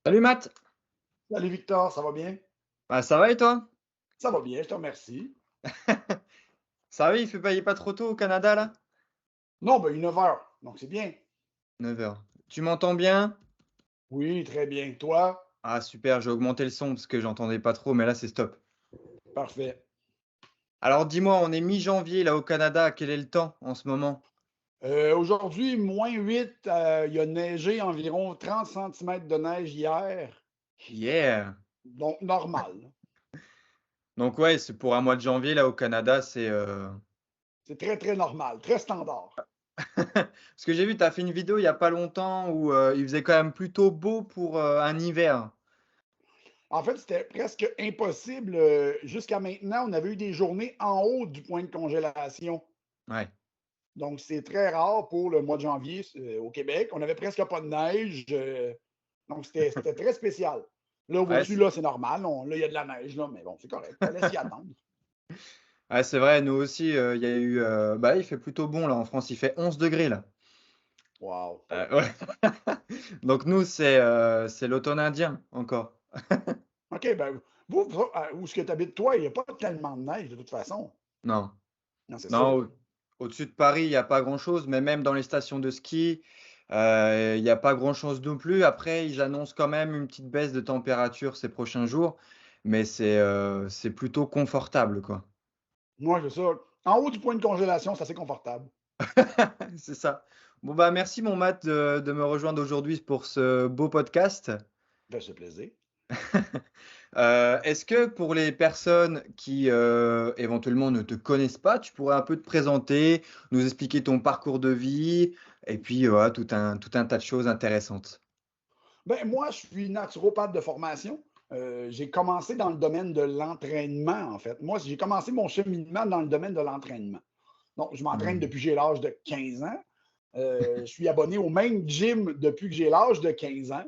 Salut Matt. Salut Victor, ça va bien? Bah, ça va et toi? Ça va bien, je te remercie. Ça va, il fait pas trop tôt au Canada là? Non, ben, il est 9 heures, donc c'est bien. 9 heures. Tu m'entends bien? Oui, très bien. Toi? Ah super, j'ai augmenté le son parce que j'entendais pas trop, mais là c'est stop. Parfait. Alors dis-moi, on est mi-janvier là au Canada, quel est le temps en ce moment? Aujourd'hui, -8, il a neigé environ 30 centimètres de neige hier, Yeah! donc normal. Donc ouais, c'est pour un mois de janvier là au Canada, c'est C'est très, très normal, très standard. parce que j'ai vu, tu as fait une vidéo il y a pas longtemps où il faisait quand même plutôt beau pour un hiver. En fait, c'était presque impossible. Jusqu'à maintenant, on avait eu des journées en haut du point de congélation. Ouais. Donc, c'est très rare pour le mois de janvier au Québec. On n'avait presque pas de neige. Donc, c'était très spécial. Là, Ouais, vois-tu, là, c'est normal. Là, il y a de la neige, là, mais bon, c'est correct. Fallait s'y attendre. ouais, c'est vrai, nous aussi, il y a eu bah il fait plutôt bon là en France, il fait 11 degrés là. Wow. Ouais. Donc nous, c'est l'automne indien encore. OK, ben, où est-ce que tu habites, toi, il n'y a pas tellement de neige, de toute façon. Non, Non, c'est non, sûr. au-dessus de Paris, il y a pas grand-chose, mais même dans les stations de ski, il y a pas grand-chose non plus. Après, ils annoncent quand même une petite baisse de température ces prochains jours, mais c'est plutôt confortable, quoi. Moi, c'est ça. En haut du point de congélation, c'est assez confortable. C'est ça. Bon, bah, merci mon Matt de me rejoindre aujourd'hui pour ce beau podcast. Ben, c'est plaisir. Est-ce que pour les personnes qui éventuellement ne te connaissent pas, tu pourrais un peu te présenter, nous expliquer ton parcours de vie et puis voilà, tout un tas de choses intéressantes. Ben, moi, je suis naturopathe de formation. J'ai commencé dans le domaine de l'entraînement, en fait. Moi, j'ai commencé mon cheminement dans le domaine de l'entraînement. Donc, je m'entraîne Hmm. depuis que j'ai l'âge de 15 ans. Je suis abonné au même gym depuis que j'ai l'âge de 15 ans.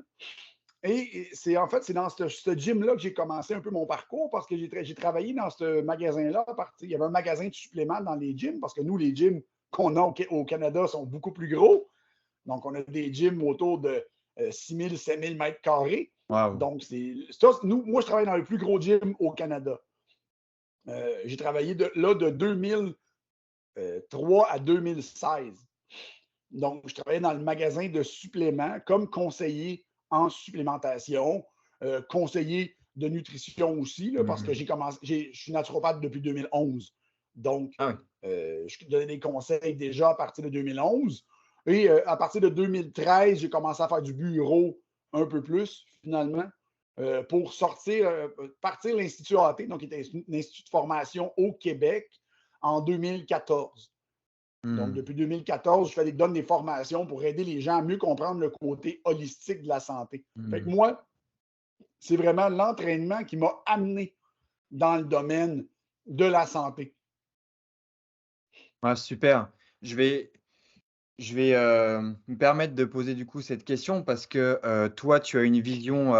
Et c'est en fait, c'est dans ce gym-là que j'ai commencé un peu mon parcours parce que j'ai travaillé dans ce magasin-là. Il y avait un magasin de suppléments dans les gyms parce que nous, les gyms qu'on a au Canada sont beaucoup plus gros. Donc, on a des gyms autour de 6 000, 7 000 mètres carrés. Waouh. Donc, ça, moi, je travaille dans le plus gros gym au Canada. J'ai travaillé de 2003 à 2016. Donc, je travaillais dans le magasin de suppléments comme conseiller en supplémentation, conseiller de nutrition aussi, là, parce que Hmm. je suis naturopathe depuis 2011. Donc, Ah oui. je donnais des conseils déjà à partir de 2011. Et à partir de 2013, j'ai commencé à faire du bureau un peu plus, finalement, pour partir l'Institut AT, donc qui était un institut de formation au Québec, en 2014. Donc, Hmm. depuis 2014, donne des formations pour aider les gens à mieux comprendre le côté holistique de la santé. Fait que Hmm. moi, c'est vraiment l'entraînement qui m'a amené dans le domaine de la santé. Ah, super. Je vais, je vais me permettre de poser du coup cette question parce que toi, tu as une vision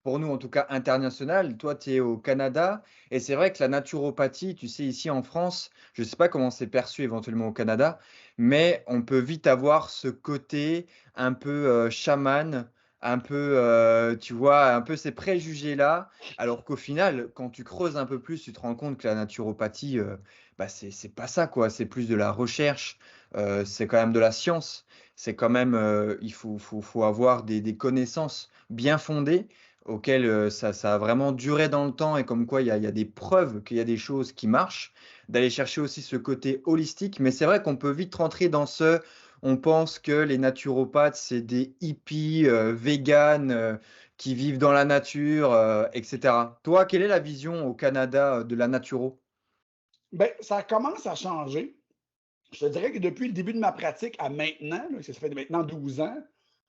pour nous en tout cas international, toi tu es au Canada et c'est vrai que la naturopathie, tu sais, ici en France, je ne sais pas comment c'est perçu éventuellement au Canada, mais on peut vite avoir ce côté un peu chaman, un peu, tu vois, un peu ces préjugés-là, alors qu'au final, quand tu creuses un peu plus, tu te rends compte que la naturopathie, bah, c'est pas ça, quoi, c'est plus de la recherche, c'est quand même de la science, c'est quand même, il faut avoir des connaissances bien fondées auquel ça a vraiment duré dans le temps et comme quoi il y a des preuves qu'il y a des choses qui marchent, d'aller chercher aussi ce côté holistique. Mais c'est vrai qu'on peut vite rentrer dans on pense que les naturopathes, c'est des hippies, véganes, qui vivent dans la nature, etc. Toi, quelle est la vision au Canada de la naturo? Ben, ça commence à changer. Je te dirais que depuis le début de ma pratique à maintenant, là, ça fait maintenant 12 ans,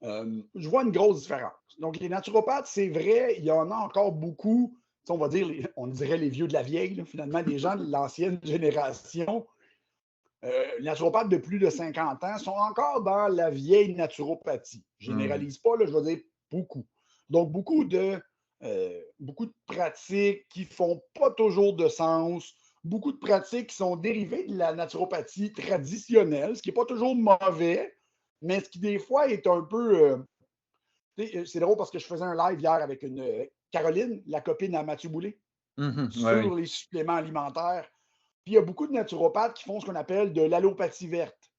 je vois une grosse différence. Donc, les naturopathes, c'est vrai, il y en a encore beaucoup, on va dire, on dirait les vieux de la vieille, là, finalement, les gens de l'ancienne génération. Les naturopathes de plus de 50 ans sont encore dans la vieille naturopathie. Je Hmm. généralise pas, là, je veux dire beaucoup. Donc, beaucoup de pratiques qui font pas toujours de sens, beaucoup de pratiques qui sont dérivées de la naturopathie traditionnelle, ce qui n'est pas toujours mauvais, mais ce qui des fois est un peu C'est drôle parce que je faisais un live hier avec une Caroline, la copine à Mathieu Boulay, Ouais, sur oui. les suppléments alimentaires. Puis il y a beaucoup de naturopathes qui font ce qu'on appelle de l'allopathie verte.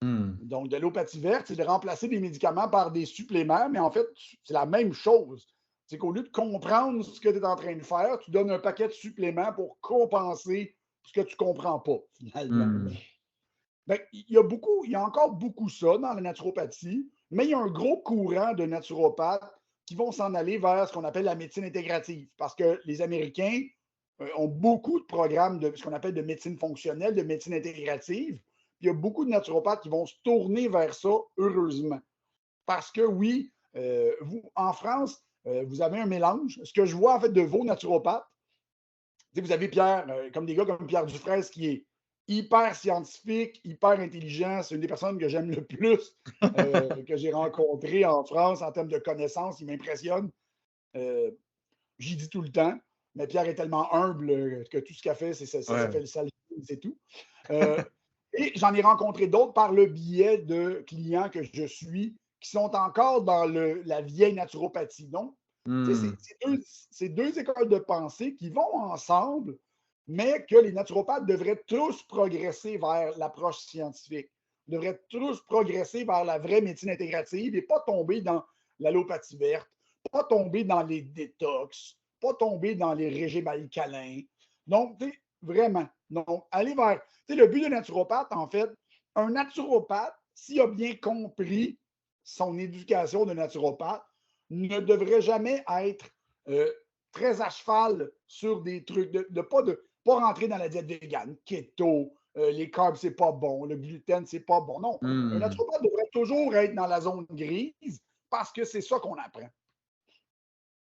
Mmh. Donc, de l'allopathie verte, c'est de remplacer des médicaments par des suppléments, mais en fait, c'est la même chose. C'est qu'au lieu de comprendre ce que tu es en train de faire, tu donnes un paquet de suppléments pour compenser ce que tu ne comprends pas, finalement. Mmh. Ben, il y a encore beaucoup ça dans la naturopathie, mais il y a un gros courant de naturopathes qui vont s'en aller vers ce qu'on appelle la médecine intégrative, parce que les Américains ont beaucoup de programmes de ce qu'on appelle de médecine fonctionnelle, de médecine intégrative. Puis il y a beaucoup de naturopathes qui vont se tourner vers ça, heureusement. Parce que oui, vous, en France, vous avez un mélange. Ce que je vois en fait de vos naturopathes, vous avez Pierre, comme des gars comme Pierre Dufresne, qui est hyper scientifique, hyper intelligent. C'est une des personnes que j'aime le plus, que j'ai rencontré en France en termes de connaissances. Il m'impressionne. J'y dis tout le temps, mais Pierre est tellement humble que tout ce qu'il a fait, ça fait Ouais. le sale, c'est tout. Et j'en ai rencontré d'autres par le biais de clients que je suis qui sont encore dans la vieille naturopathie. Donc, Mmh. c'est deux écoles de pensée qui vont ensemble, mais que les naturopathes devraient tous progresser vers l'approche scientifique, devraient tous progresser vers la vraie médecine intégrative et pas tomber dans l'allopathie verte, pas tomber dans les détox, pas tomber dans les régimes alcalins. Donc, vraiment, donc, aller vers. Le but de naturopathe, en fait, un naturopathe, s'il a bien compris son éducation de naturopathe, ne devrait jamais être très à cheval sur des trucs, de pas rentrer dans la diète végane, keto, les carbs, c'est pas bon, le gluten, c'est pas bon. Non, un Mmh. naturopathe devrait toujours être dans la zone grise parce que c'est ça qu'on apprend.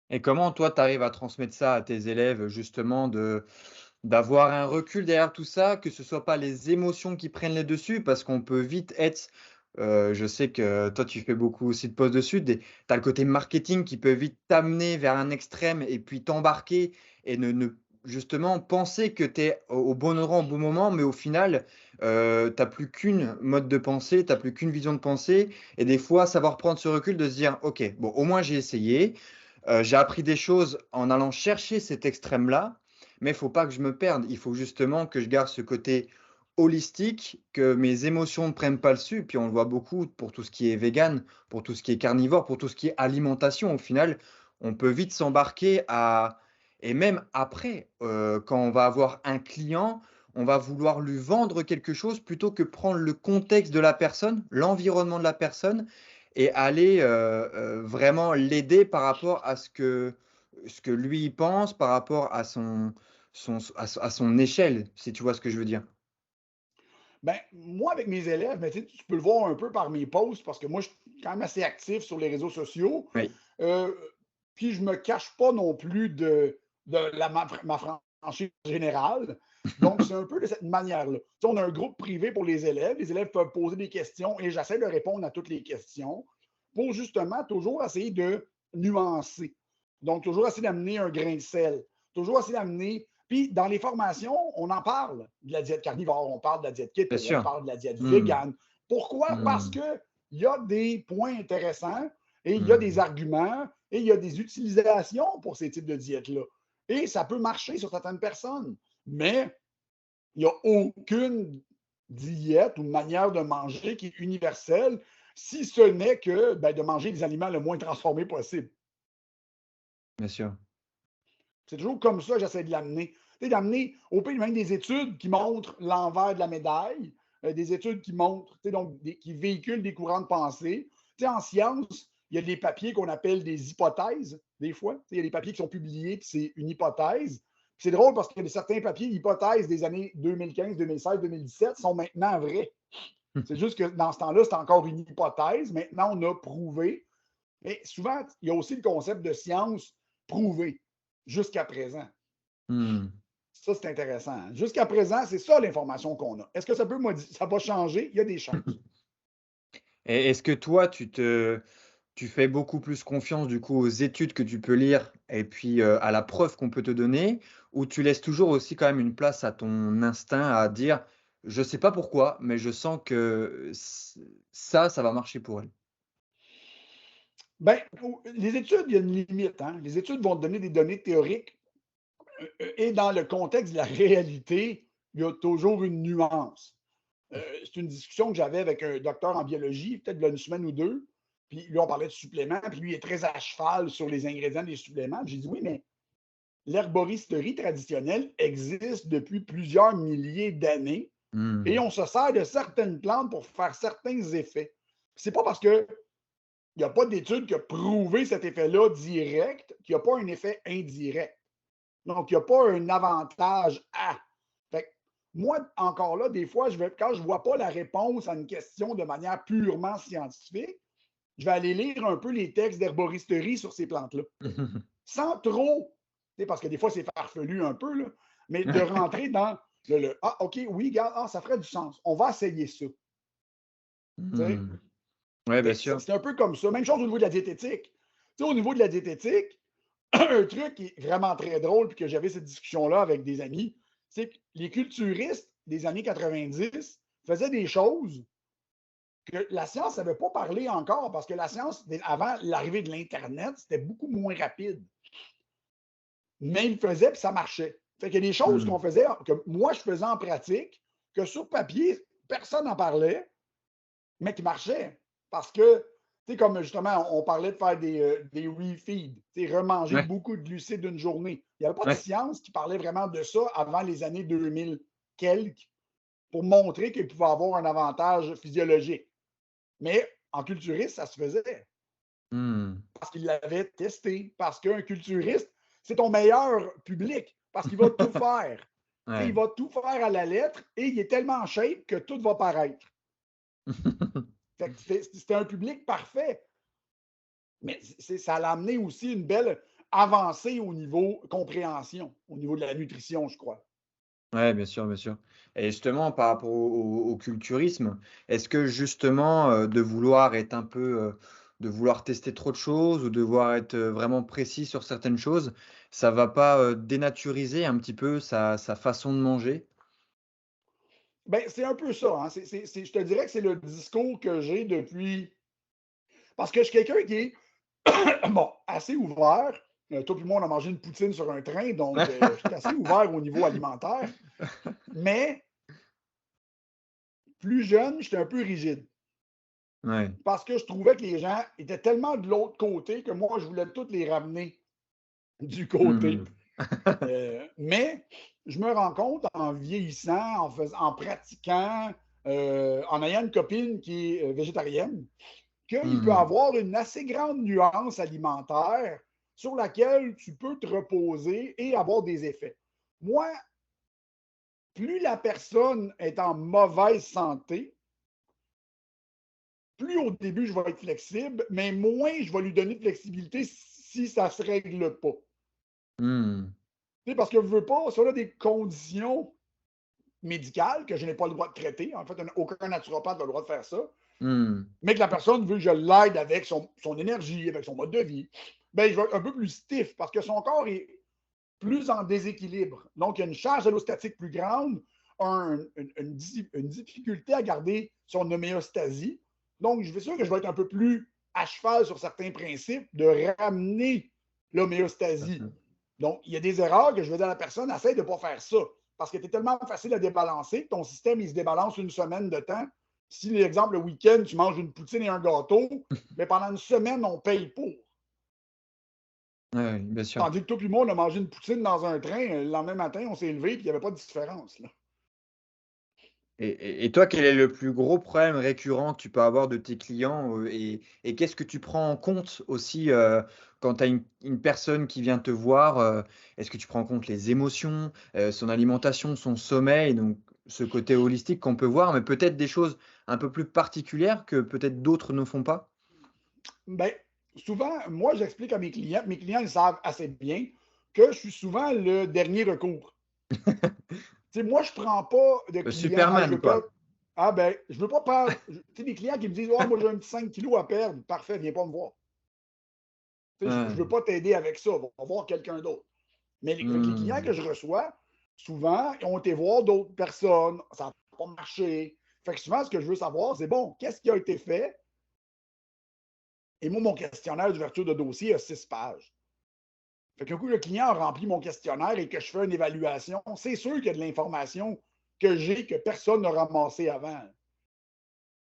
Et comment toi, tu arrives à transmettre ça à tes élèves, justement, d'avoir un recul derrière tout ça, que ce soit pas les émotions qui prennent le dessus? Parce qu'on peut vite être, je sais que toi, tu fais beaucoup aussi de posts dessus, tu as le côté marketing qui peut vite t'amener vers un extrême et puis t'embarquer et ne justement penser que tu es au bon endroit au bon moment, mais au final, tu plus qu'une mode de pensée, tu plus qu'une vision de pensée et des fois, savoir prendre ce recul de se dire: «OK, bon, au moins j'ai essayé, j'ai appris des choses en allant chercher cet extrême-là, mais il faut pas que je me perde. Il faut justement que je garde ce côté holistique, que mes émotions ne prennent pas le dessus. Puis on le voit beaucoup pour tout ce qui est vegan, pour tout ce qui est carnivore, pour tout ce qui est alimentation. Au final, on peut vite s'embarquer à et même après, quand on va avoir un client, on va vouloir lui vendre quelque chose plutôt que prendre le contexte de la personne, l'environnement de la personne et aller, vraiment l'aider par rapport à ce que lui il pense, par rapport à son échelle, si tu vois ce que je veux dire? Ben, moi, avec mes élèves, mais tu peux le voir un peu par mes posts, parce que moi, je suis quand même assez actif sur les réseaux sociaux. Oui, Euh, Puis, je ne me cache pas non plus ma franchise générale. Donc, c'est un peu de cette manière-là. On a un groupe privé pour les élèves. Les élèves peuvent poser des questions et j'essaie de répondre à toutes les questions pour justement toujours essayer de nuancer. Donc, toujours essayer d'amener un grain de sel. Toujours essayer d'amener. Puis, dans les formations, on en parle de la diète carnivore, on parle de la diète bien keto, on sûr. parle de la diète Mmh. végane. Pourquoi? Parce Mmh. qu'il y a des points intéressants et il y a des Mmh. arguments et il y a des utilisations pour ces types de diètes-là. Et ça peut marcher sur certaines personnes. Mais il n'y a aucune diète ou manière de manger qui est universelle, si ce n'est que de manger des aliments le moins transformés possible. Bien sûr. C'est toujours comme ça que j'essaie de l'amener. D'amener au pays même des études qui montrent l'envers de la médaille, des études qui montrent, donc qui véhiculent des courants de pensée. En science, il y a des papiers qu'on appelle des hypothèses, des fois. Il y a des papiers qui sont publiés, puis c'est une hypothèse. C'est drôle parce que certains papiers, hypothèses des années 2015, 2016, 2017 sont maintenant vrais. C'est juste que dans ce temps-là, c'est encore une hypothèse. Maintenant, on a prouvé. Mais souvent, il y a aussi le concept de science prouvée jusqu'à présent. Mmh. Ça, c'est intéressant. Hein. Jusqu'à présent, c'est ça l'information qu'on a. Est-ce que ça va changer? Il y a des chances. Et est-ce que toi, tu fais beaucoup plus confiance du coup aux études que tu peux lire et puis, à la preuve qu'on peut te donner? Ou tu laisses toujours aussi quand même une place à ton instinct à dire: «Je sais pas pourquoi, mais je sens que ça va marcher pour elle»? Ben, les études, il y a une limite. Hein? Les études vont te donner des données théoriques et dans le contexte de la réalité, il y a toujours une nuance. C'est une discussion que j'avais avec un docteur en biologie, peut-être il y a une semaine ou deux. Puis lui, on parlait de suppléments, puis lui, il est très à cheval sur les ingrédients des suppléments. J'ai dit oui, mais l'herboristerie traditionnelle existe depuis plusieurs milliers d'années et Hmm. on se sert de certaines plantes pour faire certains effets. C'est pas parce que il n'y a pas d'étude qui a prouvé cet effet-là direct qu'il n'y a pas un effet indirect. Donc, il n'y a pas un avantage à. Fait que moi, encore là, des fois, quand je ne vois pas la réponse à une question de manière purement scientifique, je vais aller lire un peu les textes d'herboristerie sur ces plantes-là. Sans trop, parce que des fois, c'est farfelu un peu, là, mais de rentrer dans Ah, OK, oui, regarde, ça ferait du sens. On va essayer ça. Hmm. Ouais, bien sûr. C'est un peu comme ça. Même chose au niveau de la diététique. Au niveau de la diététique, un truc qui est vraiment très drôle, puis que j'avais cette discussion-là avec des amis, c'est que les culturistes des années 90 faisaient des choses que la science n'avait pas parlé encore, parce que la science, avant l'arrivée de l'Internet, c'était beaucoup moins rapide. Mais ils le faisaient, puis ça marchait. Fait qu'il y a des choses Hmm. qu'on faisait, que moi, je faisais en pratique, que sur papier, personne n'en parlait, mais qui marchaient. Parce que, tu sais, comme justement, on parlait de faire des refeeds, remanger Ouais, beaucoup de glucides d'une journée. Il n'y avait pas de ouais. science qui parlait vraiment de ça avant les années 2000 quelques pour montrer qu'il pouvait avoir un avantage physiologique. Mais en culturiste, ça se faisait Hmm. parce qu'il l'avait testé. Parce qu'un culturiste, c'est ton meilleur public parce qu'il va tout faire. Il Ouais. va tout faire à la lettre et il est tellement en shape que tout va paraître. C'était un public parfait. Mais ça l'a amené aussi une belle avancée au niveau compréhension, au niveau de la nutrition, je crois. Ouais, bien sûr, bien sûr. Et justement, par rapport au culturisme, est-ce que justement, de vouloir être un peu, de vouloir tester trop de choses ou de vouloir être, vraiment précis sur certaines choses, ça va pas, dénaturiser un petit peu sa façon de manger? Ben, c'est un peu ça. Hein. Je te dirais que c'est le discours que j'ai depuis. Parce que je suis quelqu'un qui est bon, assez ouvert. Toi et moi, on a mangé une poutine sur un train, donc je suis assez ouvert au niveau alimentaire. Mais plus jeune, j'étais un peu rigide. Ouais. Parce que je trouvais que les gens étaient tellement de l'autre côté que moi, je voulais tous les ramener du côté. Mmh. Mais je me rends compte en vieillissant, en pratiquant, en ayant une copine qui est végétarienne, qu'il peut Mmh. avoir une assez grande nuance alimentaire sur laquelle tu peux te reposer et avoir des effets. Moi, plus la personne est en mauvaise santé, plus au début je vais être flexible, mais moins je vais lui donner de flexibilité si ça ne se règle pas. Mmh. Parce que je veux pas, si on a des conditions médicales que je n'ai pas le droit de traiter, en fait, aucun naturopathe n'a le droit de faire ça, Mmh. mais que la personne veut que je l'aide avec son énergie, avec son mode de vie, ben, je vais être un peu plus stiff parce que son corps est plus en déséquilibre. Donc, il y a une charge allostatique plus grande, une difficulté à garder son homéostasie. Donc, je suis sûr que je vais être un peu plus à cheval sur certains principes de ramener l'homéostasie. Donc, il y a des erreurs que je vais dire à la personne, essaie de ne pas faire ça. Parce que tu es tellement facile à débalancer, ton système, il se débalance une semaine de temps. Si, l'exemple, le week-end, tu manges une poutine et un gâteau, mais pendant une semaine, on paye pour. Ouais, bien sûr. Tandis que toi et moi, on a mangé une poutine dans un train, le lendemain matin, on s'est levé, puis il n'y avait pas de différence. Là. Et toi, quel est le plus gros problème récurrent que tu peux avoir de tes clients, et qu'est-ce que tu prends en compte aussi, quand tu as une personne qui vient te voir, est-ce que tu prends en compte les émotions, son alimentation, son sommeil, donc ce côté holistique qu'on peut voir, mais peut-être des choses un peu plus particulières que peut-être d'autres ne font pas? Ben, souvent, moi, j'explique à mes clients, ils savent assez bien que je suis souvent le dernier recours. Moi, je ne prends pas de Le clients. Ah, je Superman, veux perdre. quoi. Ah, ben, je veux pas perdre. Tu sais, des clients qui me disent, oh, moi, j'ai un petit 5 kilos à perdre. Parfait, viens pas me voir. Je ne veux Ouais. pas t'aider avec ça. On va voir quelqu'un d'autre. Mais les clients que Mmh. je reçois, souvent, ils ont été voir d'autres personnes. Ça n'a pas marché. Fait que souvent, ce que je veux savoir, c'est bon, qu'est-ce qui a été fait Et moi, mon questionnaire d'ouverture de dossier a 6 pages. Fait qu'un coup, le client a rempli mon questionnaire et que je fais une évaluation, c'est sûr qu'il y a de l'information que j'ai que personne n'a ramassé avant.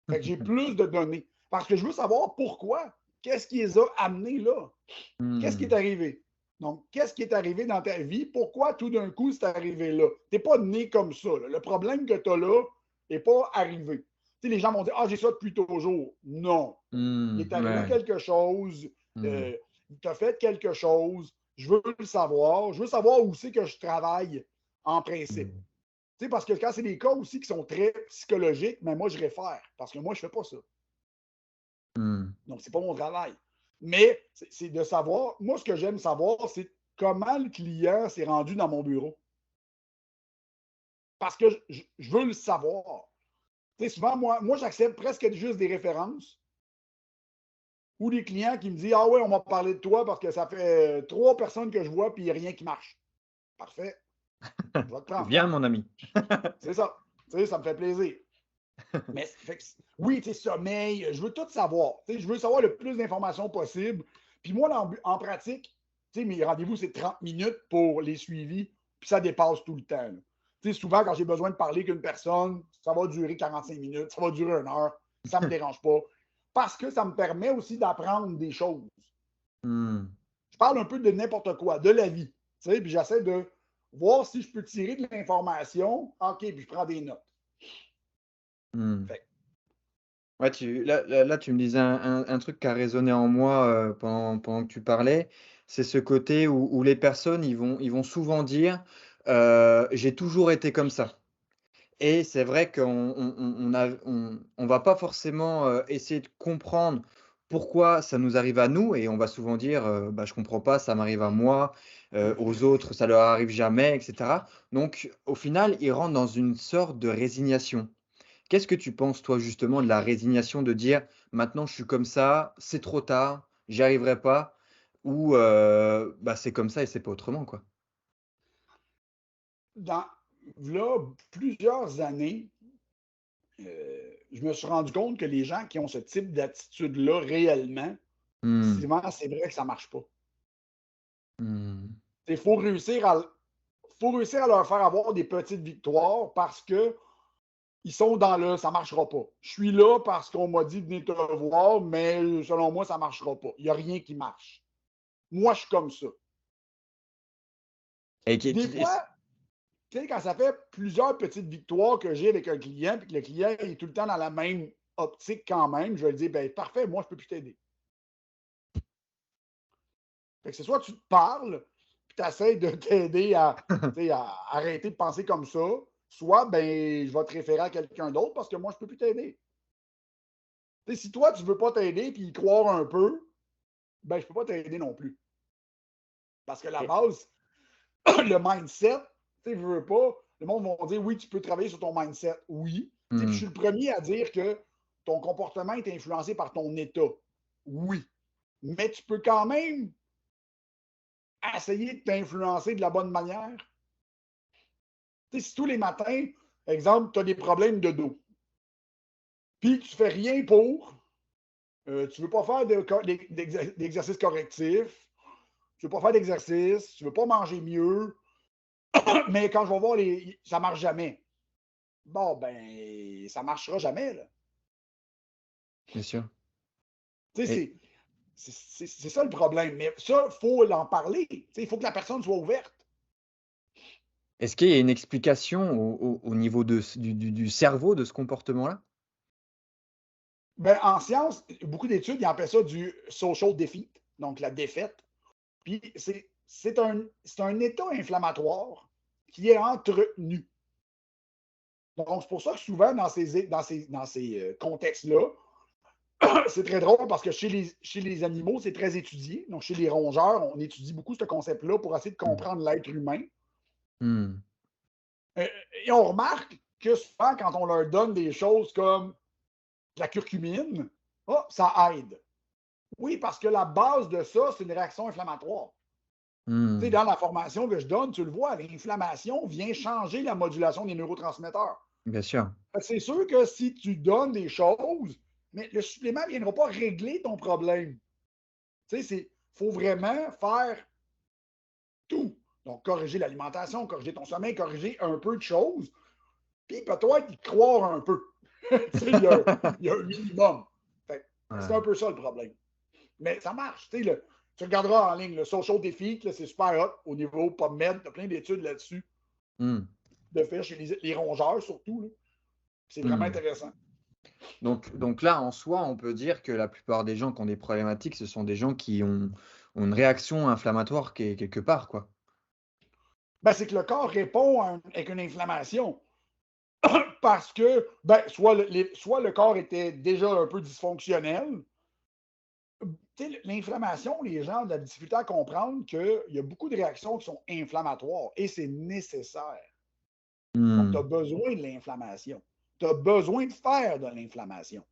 Fait que j'ai plus de données. Parce que je veux savoir pourquoi. Qu'est-ce qui les a amenés là? Qu'est-ce qui est arrivé? Donc, qu'est-ce qui est arrivé dans ta vie? Pourquoi tout d'un coup c'est arrivé là? Tu n'es pas né comme ça. Là. Le problème que tu as là n'est pas arrivé. Tu sais, les gens vont dire ah, j'ai ça depuis toujours. Non. Il est arrivé Ouais. quelque chose. Hmm. Tu as fait quelque chose. Je veux le savoir. Je veux savoir où c'est que je travaille en principe. Hmm. Tu sais, parce que quand c'est des cas aussi qui sont très psychologiques, mais moi, je réfère. Parce que moi, je ne fais pas ça. Hmm. Donc, ce n'est pas mon travail. Mais c'est de savoir, moi, ce que j'aime savoir, c'est comment le client s'est rendu dans mon bureau. Parce que je veux le savoir. Tu sais, souvent, moi j'accepte presque juste des références ou des clients qui me disent ah ouais, on m'a parlé de toi parce que ça fait 3 personnes que je vois puis il n'y a rien qui marche. Parfait. Je vais te prendre. Viens, mon ami. C'est ça. Tu sais, ça me fait plaisir. Mais fait que, oui, tu sais, sommeil, je veux tout savoir. Tu sais, je veux savoir le plus d'informations possible. Puis moi, en pratique, tu sais, mes rendez-vous, c'est 30 minutes pour les suivis, puis ça dépasse tout le temps. Tu sais, souvent, quand j'ai besoin de parler qu'une personne, ça va durer 45 minutes, ça va durer 1 heure, ça ne me dérange pas. Parce que ça me permet aussi d'apprendre des choses. Hmm. Je parle un peu de n'importe quoi, de la vie. Tu sais, puis j'essaie de voir si je peux tirer de l'information. OK, puis je prends des notes. Hmm. Fait Ouais, là, tu me disais un truc qui a résonné en moi pendant que tu parlais, c'est ce côté où les personnes, ils vont souvent dire j'ai toujours été comme ça. Et c'est vrai qu'on va pas forcément essayer de comprendre pourquoi ça nous arrive à nous, et on va souvent dire bah, je comprends pas, ça m'arrive à moi, aux autres, ça leur arrive jamais, etc. Donc, au final, ils rentrent dans une sorte de résignation. Qu'est-ce que tu penses, toi, justement, de la résignation de dire: «Maintenant, je suis comme ça, c'est trop tard, j'y arriverai pas» ou bah, c'est comme ça et c'est pas autrement, quoi? dans là, plusieurs années, je me suis rendu compte que les gens qui ont ce type d'attitude-là réellement, Mmh. souvent, c'est vrai que ça ne marche pas. Mmh. Il faut réussir à leur faire avoir des petites victoires parce que ils sont dans le ça ne marchera pas. Je suis là parce qu'on m'a dit de venir te voir, mais selon moi, ça ne marchera pas. Il n'y a rien qui marche. Moi, je suis comme ça. Et Des et fois, tu sais, quand ça fait plusieurs petites victoires que j'ai avec un client, puis que le client est tout le temps dans la même optique quand même, je vais lui dire, ben parfait, moi, je ne peux plus t'aider. Fait que c'est soit tu te parles, puis tu essaies de t'aider à arrêter de penser comme ça, soit ben, je vais te référer à quelqu'un d'autre parce que moi, je ne peux plus t'aider. T'sais, si toi, tu ne veux pas t'aider puis y croire un peu, ben, je ne peux pas t'aider non plus. Parce que la et base, le mindset, tu sais, veux pas, le monde va dire oui, tu peux travailler sur ton mindset. Oui. Puis je mmh. suis le premier à dire que ton comportement est influencé par ton état. Oui. Mais tu peux quand même essayer de t'influencer de la bonne manière. Tu sais, si tous les matins, exemple, tu as des problèmes de dos, puis tu fais rien pour, tu veux pas faire d'exercice correctif, tu veux pas faire d'exercice, tu veux pas manger mieux, mais quand je vais voir ça marche jamais. Bon, ben, ça marchera jamais, là. Bien sûr. Tu Et sais, c'est ça le problème. Mais ça, il faut en parler. Tu sais, il faut que la personne soit ouverte. est-ce qu'il y a une explication au niveau de ce du cerveau de ce comportement-là? Ben, en sciences, beaucoup d'études, ils appellent ça du social defeat, donc la défaite. Puis c'est un état inflammatoire qui est entretenu. Donc, c'est pour ça que souvent, dans ces contextes-là, c'est très drôle parce que chez les animaux, c'est très étudié. Donc, chez les rongeurs, on étudie beaucoup ce concept-là pour essayer de Mmh. comprendre l'être humain. Mmh. Euh, Et on remarque que souvent, quand on leur donne des choses comme la curcumine, oh, ça aide. Oui, parce que la base de ça, c'est une réaction inflammatoire. Tu sais, Mmh. dans la formation que je donne, tu le vois, l'inflammation vient changer la modulation des neurotransmetteurs. Bien sûr. C'est sûr que si tu donnes des choses, mais le supplément ne viendra pas régler ton problème. Tu sais, il faut vraiment faire tout. Donc, corriger l'alimentation, corriger ton sommeil, corriger un peu de choses, puis peut-être y croire un peu. Tu sais, il y a un minimum. C'est un Ouais. peu ça le problème. Mais ça marche. Tu sais, tu regarderas en ligne le Social Défi, c'est super hot au niveau PubMed. Tu as plein d'études là-dessus, Hmm, de fait chez les rongeurs surtout. Là. C'est vraiment hmm. intéressant. Donc là, en soi, on peut dire que la plupart des gens qui ont des problématiques, ce sont des gens qui ont une réaction inflammatoire qui est quelque part, quoi. Ben, c'est que le corps répond avec une inflammation. Parce que soit le corps était déjà un peu dysfonctionnel. L'inflammation, les gens ont de la difficulté à comprendre qu'il y a beaucoup de réactions qui sont inflammatoires et c'est nécessaire. Donc, tu as Hmm. besoin de l'inflammation. Tu as besoin de faire de l'inflammation.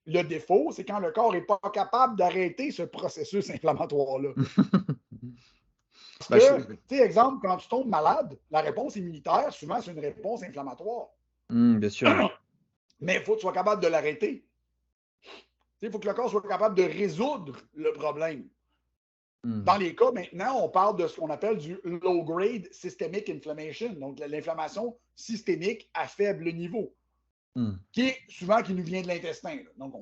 Le défaut, c'est quand le corps n'est pas capable d'arrêter ce processus inflammatoire-là. Parce Bah, que, tu sais, exemple, quand tu tombes malade, la réponse immunitaire, souvent, c'est une réponse inflammatoire. Bien sûr. Mais il faut que tu sois capable de l'arrêter. Il faut que le corps soit capable de résoudre le problème. Dans Hmm. les cas, maintenant, on parle de ce qu'on appelle du low-grade systemic inflammation, donc l'inflammation systémique à faible niveau, Hmm. qui nous vient de l'intestin. Donc,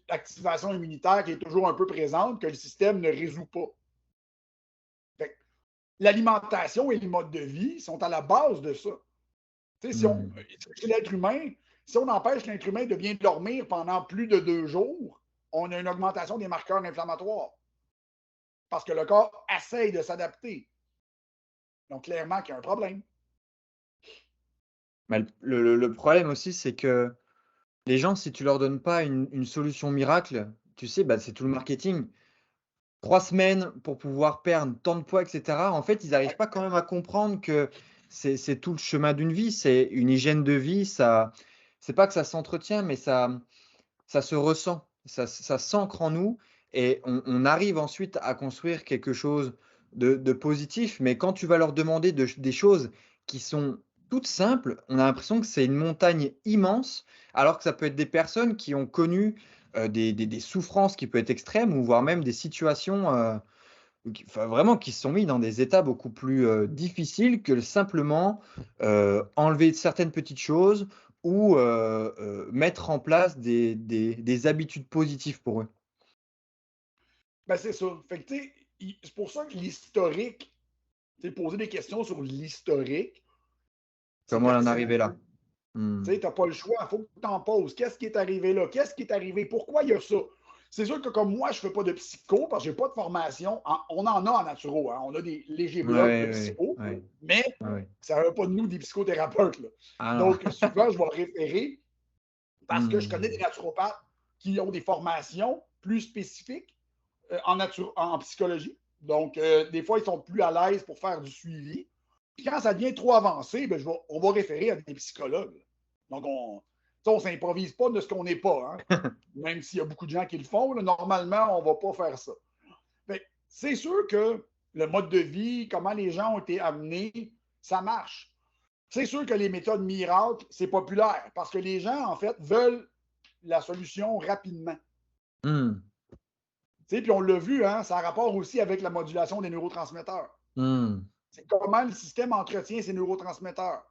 l'activation immunitaire qui est toujours un peu présente, que le système ne résout pas. L'alimentation et le mode de vie sont à la base de ça. Hmm. Chez l'être humain, si on empêche l'être humain de bien dormir pendant plus de 2 jours, on a une augmentation des marqueurs inflammatoires. Parce que le corps essaye de s'adapter. Donc, clairement qu'il y a un problème. Mais le problème aussi, c'est que les gens, si tu leur donnes pas une solution miracle, tu sais, bah, c'est tout le marketing. 3 semaines pour pouvoir perdre tant de poids, et cetera. En fait, ils n'arrivent Ouais. pas quand même à comprendre que c'est tout le chemin d'une vie, c'est une hygiène de vie, ça c'est pas que ça s'entretient, mais ça se ressent, ça s'ancre en nous et on arrive ensuite à construire quelque chose de positif. Mais quand tu vas leur demander des choses qui sont toutes simples, on a l'impression que c'est une montagne immense, alors que ça peut être des personnes qui ont connu des souffrances qui peuvent être extrêmes ou voire même des situations enfin, vraiment qui se sont mis dans des états beaucoup plus difficiles que simplement enlever certaines petites choses ou mettre en place des habitudes positives pour eux. Ben, c'est ça. Fait que, c'est pour ça que l'historique, poser des questions sur l'historique, c'est Comment on en est pertinent. arrivé là? Hmm. Tu n'as pas le choix, il faut que tu t'en poses. Qu'est-ce qui est arrivé là? Qu'est-ce qui est arrivé? Pourquoi il y a ça? C'est sûr que comme moi, je ne fais pas de psycho parce que je n'ai pas de formation. On en a en naturo. Hein? On a des légers Ouais, blocs de ouais, psycho, ouais, mais ouais, ouais. ça ne veut pas de nous des psychothérapeutes. Là. Ah non. Donc, souvent, je vais référer parce que je connais des Hmm. naturopathes qui ont des formations plus spécifiques en psychologie. Donc, des fois, ils sont plus à l'aise pour faire du suivi. Puis quand ça devient trop avancé, ben, on va référer à des psychologues. Donc, on ne s'improvise pas de ce qu'on n'est pas. Hein? Même s'il y a beaucoup de gens qui le font, là, normalement, on ne va pas faire ça. C'est sûr que le mode de vie, comment les gens ont été amenés, ça marche. C'est sûr que les méthodes miracles, c'est populaire parce que les gens, en fait, veulent la solution rapidement. Hmm. Puis on l'a vu, hein, ça a rapport aussi avec la modulation des neurotransmetteurs. Hmm. C'est comment le système entretient ses neurotransmetteurs.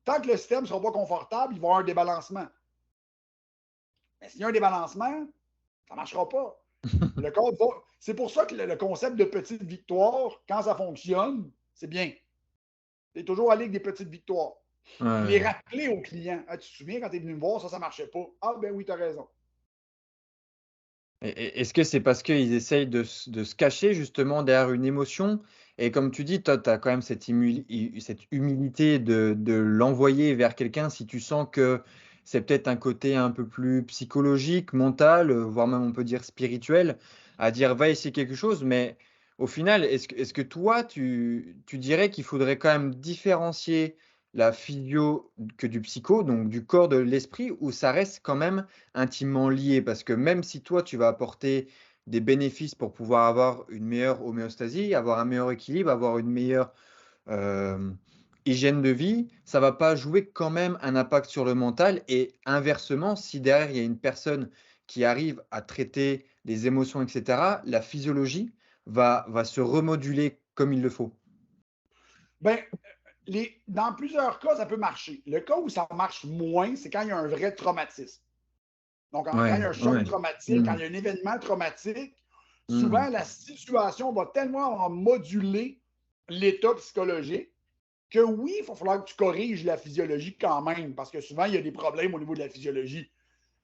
Tant que le système ne sera pas confortable, il va y avoir un débalancement. Mais s'il y a un débalancement, ça ne marchera pas. Le corps va. C'est pour ça que le concept de petite victoire, quand ça fonctionne, c'est bien. C'est toujours aller avec des petites victoires. Puis les Ouais. rappeler aux clients. Ah, tu te souviens quand tu es venu me voir, ça ne marchait pas. Ah, ben oui, tu as raison. Est-ce que c'est parce qu'ils essayent de se cacher justement derrière une émotion? Et comme tu dis, toi, tu as quand même cette humilité de l'envoyer vers quelqu'un si tu sens que c'est peut-être un côté un peu plus psychologique, mental, voire même on peut dire spirituel, à dire va essayer quelque chose. Mais au final, est-ce que toi, tu dirais qu'il faudrait quand même différencier la physio que du psycho, donc du corps, de l'esprit, ou ça reste quand même intimement liés? Parce que même si toi, tu vas apporter des bénéfices pour pouvoir avoir une meilleure homéostasie, avoir un meilleur équilibre, avoir une meilleure euh, hygiène de vie, ça va pas jouer quand même un impact sur le mental. Et inversement, si derrière, il y a une personne qui arrive à traiter les émotions, etc., la physiologie va se remoduler comme il le faut? Ben, dans plusieurs cas, ça peut marcher. Le cas où ça marche moins, c'est quand il y a un vrai traumatisme. Donc, quand il y Ouais, a un choc ouais. traumatique, quand Mmh. il y a un événement traumatique, Mmh. souvent la situation va tellement moduler l'état psychologique que oui, il va falloir que tu corriges la physiologie quand même, parce que souvent, il y a des problèmes au niveau de la physiologie.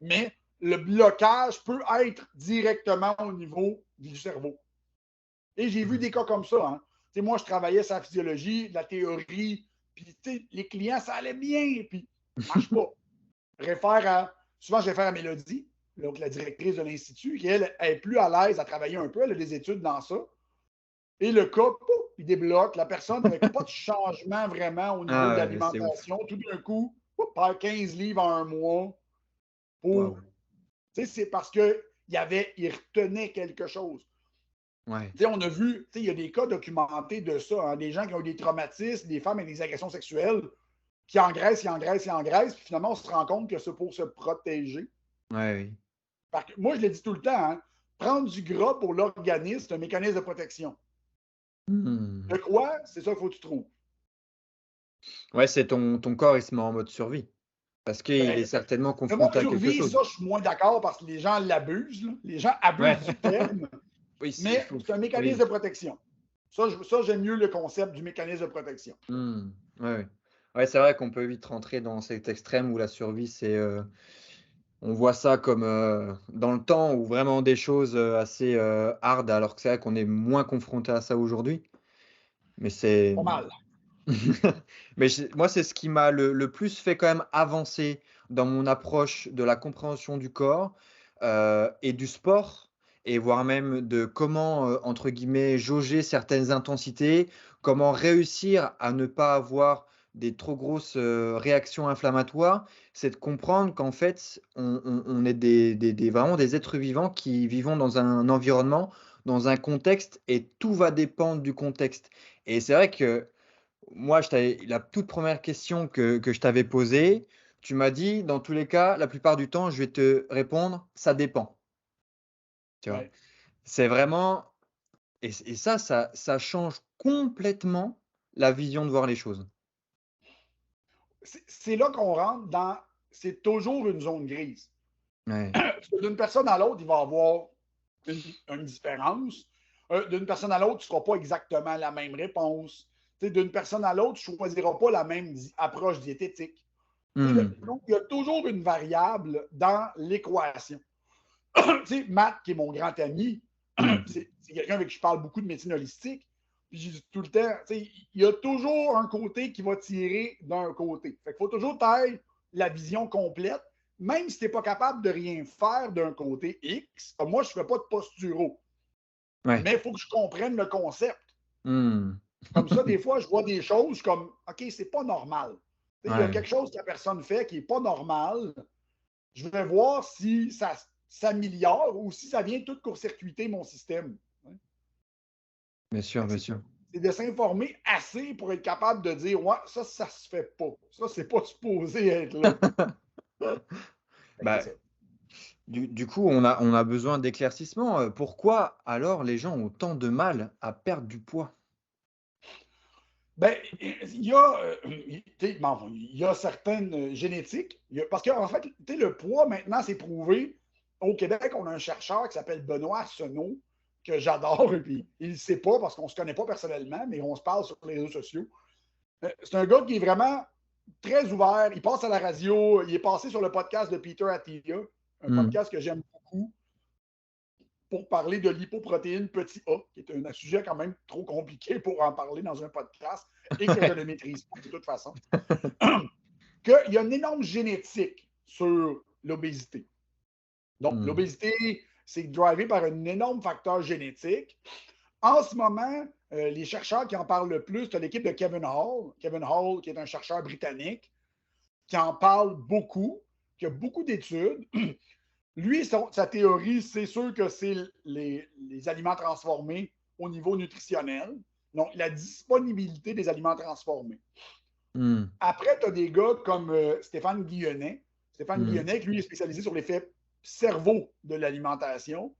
Mais le blocage peut être directement au niveau du cerveau. Et j'ai vu Mmh. des cas comme ça. Hein. Moi, je travaillais sur la physiologie, la théorie, puis les clients, ça allait bien, puis ça ne marche pas. Souvent, je réfère à Mélodie, donc la directrice de l'Institut, qui, elle, est plus à l'aise à travailler un peu, elle a des études dans ça. Et le cas, pouf, il débloque. La personne n'avait pas de changement vraiment au niveau de Ah ouais, c'est ouf. l'alimentation. Tout d'un coup, pouf, perd 15 livres en un mois. Waouh. C'est parce qu'il retenait quelque chose. Ouais. On a vu, il y a des cas documentés de ça, hein, des gens qui ont eu des traumatismes, des femmes avec des agressions sexuelles, qui engraissent, puis finalement, on se rend compte que c'est pour se protéger. Ouais, oui. Moi, je l'ai dit tout le temps, hein, prendre du gras pour l'organisme, c'est un mécanisme de protection. De Mmh. quoi? C'est ça qu'il faut que tu trouves. Ouais, c'est ton corps, il se met en mode survie parce qu'il Ben, est certainement le mot confronté à quelque survie, chose. ça, je suis moins d'accord parce que les gens l'abusent. Là. Les gens Ouais. abusent du terme, Oui, il mais faut c'est un mécanisme oui. de protection. Ça, j'aime mieux le concept du mécanisme de protection. Mmh. Ouais, ouais. Ouais, c'est vrai qu'on peut vite rentrer dans cet extrême où la survie, on voit ça comme, dans le temps où vraiment des choses, assez, hard alors que c'est vrai qu'on est moins confronté à ça aujourd'hui. Mais c'est Pas mal. mais moi, c'est ce qui m'a le plus fait quand même avancer dans mon approche de la compréhension du corps, et du sport et voire même de comment, entre guillemets «jauger» certaines intensités, comment réussir à ne pas avoir des trop grosses, réactions inflammatoires. C'est de comprendre qu'en fait, on est des vraiment des êtres vivants qui vivons dans un environnement, dans un contexte et tout va dépendre du contexte et c'est vrai que moi, je t'avais la toute première question que je t'avais posée, tu m'as dit: «Dans tous les cas, la plupart du temps, je vais te répondre: "Ça dépend"». Tu vois? Ouais. C'est vraiment et ça change complètement la vision de voir les choses. C'est là qu'on rentre dans. C'est toujours une zone grise. Ouais. Parce que d'une personne à l'autre, il va y avoir une différence. D'une personne à l'autre, tu ne feras pas exactement la même réponse. D'une personne à l'autre, tu ne choisiras pas la même approche diététique. Mmh. Donc, il y a toujours une variable dans l'équation. Matt, qui est mon grand ami, Mmh. c'est quelqu'un avec qui je parle beaucoup de médecine holistique. Puis je dis tout le temps, il y a toujours un côté qui va tirer d'un côté. Fait qu'il faut toujours tailler la vision complète, même si tu n'es pas capable de rien faire d'un côté X. Moi, je ne fais pas de posturo, Ouais. mais il faut que je comprenne le concept. Mmh. Comme ça, des fois, je vois des choses comme OK, c'est pas normal. Il y a Ouais. quelque chose que la personne fait qui n'est pas normal. Je vais voir si ça s'améliore ou si ça vient tout court-circuiter mon système. Bien sûr, bien C'est ça. sûr. C'est de s'informer assez pour être capable de dire ouais, ça se fait pas. Ça, c'est pas supposé être là. C'est Bah, ça. du coup, on a besoin d'éclaircissement, pourquoi alors les gens ont tant de mal à perdre du poids? Ben, il y a, bon, il y a certaines génétiques. Parce qu'en fait, le poids, maintenant, c'est prouvé. Au Québec, on a un chercheur qui s'appelle Benoît Arsenault, que j'adore. Puis il ne sait pas parce qu'on ne se connaît pas personnellement, mais on se parle sur les réseaux sociaux. C'est un gars qui est vraiment très ouvert. Il passe à la radio. Il est passé sur le podcast de Peter Attia, un Mmh. podcast que j'aime beaucoup, pour parler de l'hypoprotéine petit a, qui est un sujet quand même trop compliqué pour en parler dans un podcast et que je ne maîtrise pas de toute façon. Qu'il y a une énorme génétique sur l'obésité. Donc, Mmh. l'obésité, c'est drivé par un énorme facteur génétique. En ce moment, les chercheurs qui en parlent le plus, c'est l'équipe de Kevin Hall, qui est un chercheur britannique, qui en parle beaucoup, qui a beaucoup d'études. Lui, sa théorie, c'est sûr que c'est les aliments transformés au niveau nutritionnel. Donc, la disponibilité des aliments transformés. Mmh. Après, tu as des gars comme Stéphane Guillonnet. Stéphane Mmh. Guillonnet, lui, est spécialisé sur l'effet cerveau de l'alimentation.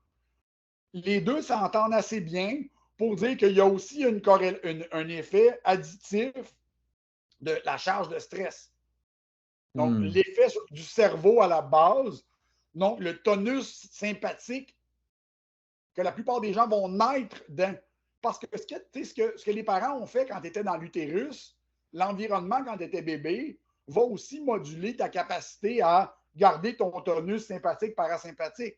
les deux s'entendent assez bien pour dire qu'il y a aussi un effet additif de la charge de stress. Donc, Hmm. l'effet du cerveau à la base, donc le tonus sympathique que la plupart des gens vont naître dans. Parce que ce que les parents ont fait quand tu étais dans l'utérus, l'environnement quand tu étais bébé, va aussi moduler ta capacité à garder ton tonus sympathique, parasympathique.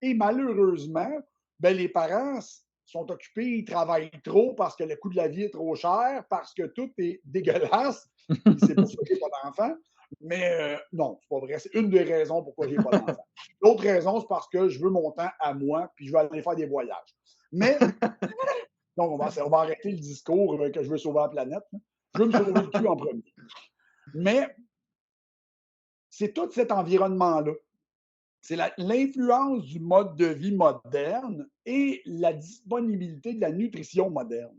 Et malheureusement, ben, les parents sont occupés, ils travaillent trop parce que le coût de la vie est trop cher, parce que tout est dégueulasse. Puis c'est pour ça que j'ai pas d'enfant. Mais non, c'est pas vrai. C'est une des raisons pourquoi j'ai pas d'enfant. L'autre raison, c'est parce que je veux mon temps à moi, puis je veux aller faire des voyages. Mais, donc, on va arrêter le discours que je veux sauver la planète. Je veux me sauver le cul en premier. Mais c'est tout cet environnement-là. C'est l'influence du mode de vie moderne et la disponibilité de la nutrition moderne.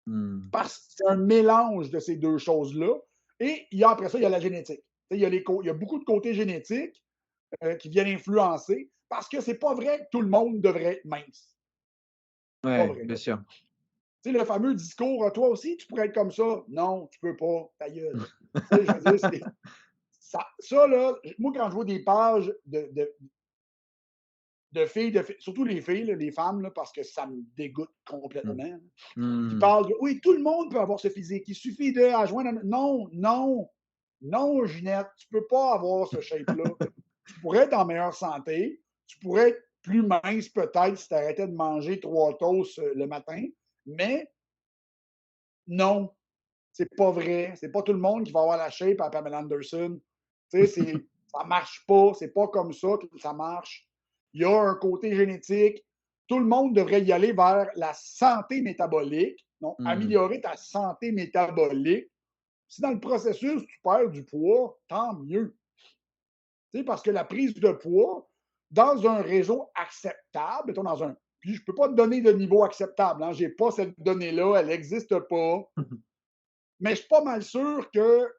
Hmm. Parce que c'est un mélange de ces deux choses-là. Et après ça, il y a la génétique. Il y a beaucoup de côtés génétiques qui viennent influencer parce que c'est pas vrai que tout le monde devrait être mince. C'est pas Ouais, vrai. bien sûr. Tu sais, le fameux discours, toi aussi, tu pourrais être comme ça. Non, tu peux pas, ta gueule. Tu sais, je veux dire, ça, là, moi, quand je vois des pages de filles, surtout les filles, là, les femmes, là, parce que ça me dégoûte complètement, là, qui Hmm. parlent de oui, tout le monde peut avoir ce physique, il suffit de joindre. Non, non, non, Ginette, tu peux pas avoir ce shape-là. Tu pourrais être en meilleure santé, tu pourrais être plus mince peut-être si tu arrêtais de manger 3 toasts le matin, mais non, c'est pas vrai. C'est pas tout le monde qui va avoir la shape à Pamela Anderson. Tu sais, ça marche pas. C'est pas comme ça que ça marche. Il y a un côté génétique. Tout le monde devrait y aller vers la santé métabolique. Donc, Hmm. améliorer ta santé métabolique. Si dans le processus, tu perds du poids, tant mieux. Tu sais, parce que la prise de poids, dans un réseau acceptable, mettons dans un. Puis je ne peux pas te donner de niveau acceptable. Hein, je n'ai pas cette donnée-là, elle n'existe pas. Mais je suis pas mal sûr que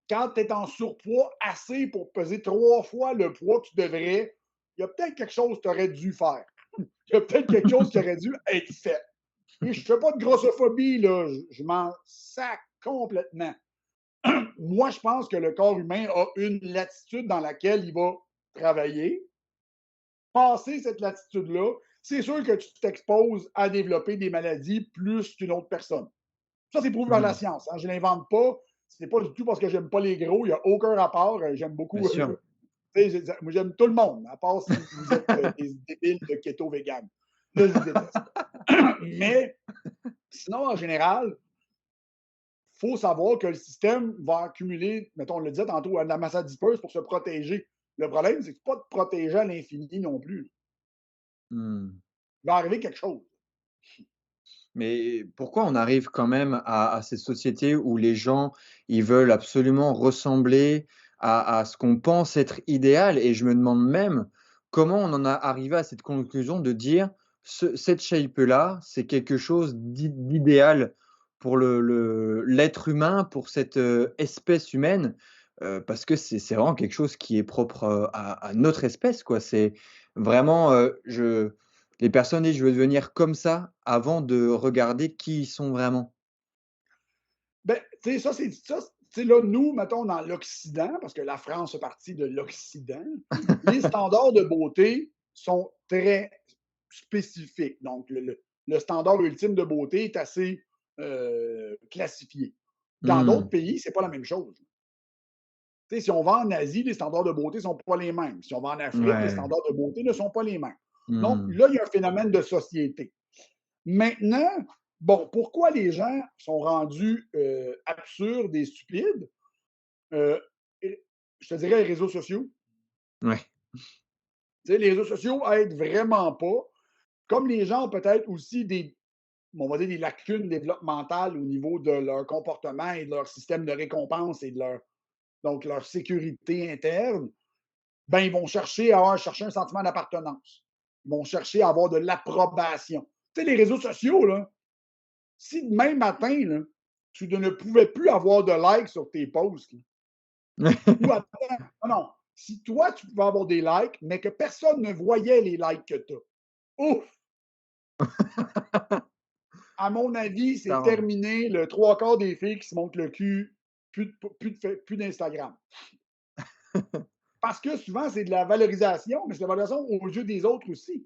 quand tu es en surpoids assez pour peser 3 fois le poids que tu devrais, il y a peut-être quelque chose que tu aurais dû faire. Il y a peut-être quelque chose qui aurait dû être fait. Et je ne fais pas de grossophobie, là. Je m'en sac complètement. Moi, je pense que le corps humain a une latitude dans laquelle il va travailler. Passer cette latitude-là, c'est sûr que tu t'exposes à développer des maladies plus qu'une autre personne. Ça, c'est prouvé par la Hmm. science. Hein. Je ne l'invente pas. Ce n'est pas du tout parce que j'aime pas les gros. Il n'y a aucun rapport. J'aime Bien beaucoup. sûr. Moi, j'aime tout le monde, à part si vous êtes des débiles de keto vegan. Là, je vous déteste. Mais sinon, en général, il faut savoir que le système va accumuler, mettons, on le disait tantôt, de la masse adipeuse pour se protéger. Le problème, c'est que pas de protéger à l'infini non plus. Hmm. Il va arriver quelque chose. Mais pourquoi on arrive quand même à cette société où les gens, ils veulent absolument ressembler à ce qu'on pense être idéal? Et je me demande même comment on en a arrivé à cette conclusion de dire cette shape-là, c'est quelque chose d'idéal pour l'être humain, pour cette espèce humaine, parce que c'est vraiment quelque chose qui est propre à notre espèce, quoi. C'est vraiment, les personnes disent: «Je veux devenir comme ça», avant de regarder qui ils sont vraiment. Ben, tu sais, là, nous, mettons, dans l'Occident, parce que la France fait partie de l'Occident, les standards de beauté sont très spécifiques. Donc, le standard ultime de beauté est assez classifié. Dans d'autres Mmh. pays, c'est pas la même chose. Tu sais, si on va en Asie, les standards de beauté ne sont pas les mêmes. Si on va en Afrique, les Ouais. standards de beauté ne sont pas les mêmes. Donc, Mmh. là, il y a un phénomène de société. Maintenant, bon, pourquoi les gens sont rendus absurdes et stupides? Euh, je te dirais les réseaux sociaux. Ouais. Tu sais, les réseaux sociaux aident vraiment pas. Comme les gens ont peut-être aussi on va dire des lacunes développementales au niveau de leur comportement et de leur système de récompense et de leur sécurité interne, ben, ils vont chercher à chercher un sentiment d'appartenance. Ils vont chercher à avoir de l'approbation. Tu sais, les réseaux sociaux, là, si demain matin, là, tu ne pouvais plus avoir de likes sur tes posts, là, ou attends, non, non, Si toi, tu pouvais avoir des likes, mais que personne ne voyait les likes que tu as, ouf! À mon avis, Ça c'est rend. terminé. Le trois quarts des filles qui se montrent le cul, plus d'Instagram. Parce que souvent, c'est de la valorisation, mais c'est de la valorisation aux yeux des autres aussi.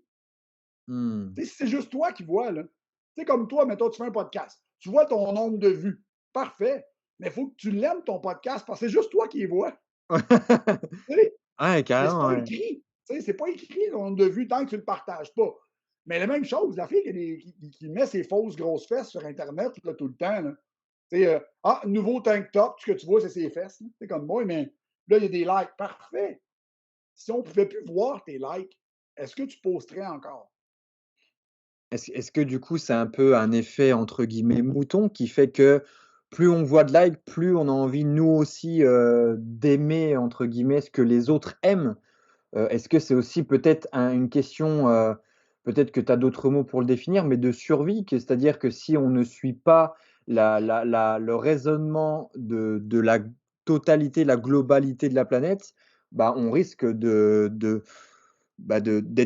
Mmh. Tu sais, si c'est juste toi qui vois, là. Tu sais, comme toi, mettons, tu fais un podcast. Tu vois ton nombre de vues. Parfait. Mais il faut que tu l'aimes, ton podcast, parce que c'est juste toi qui les vois. Tu sais, Ouais, c'est carrément, pas ouais. écrit. Tu sais, c'est pas écrit le nombre de vues tant que tu le partages pas. Mais la même chose, la fille qui met ses fausses grosses fesses sur Internet là, tout le temps. Là. Tu sais, nouveau tank top, ce que tu vois, c'est ses fesses. C'est comme moi, mais là, il y a des likes. Parfait. Si on ne pouvait plus voir tes likes, est-ce que tu posterais encore? Est-ce que du coup, c'est un peu un effet entre guillemets «mouton» qui fait que plus on voit de likes, plus on a envie nous aussi, d'aimer entre guillemets ce que les autres aiment? Est-ce que c'est aussi peut-être une question, peut-être que tu as d'autres mots pour le définir, mais de survie? C'est-à-dire que si on ne suit pas le raisonnement de la totalité, la globalité de la planète, bah, on risque d'être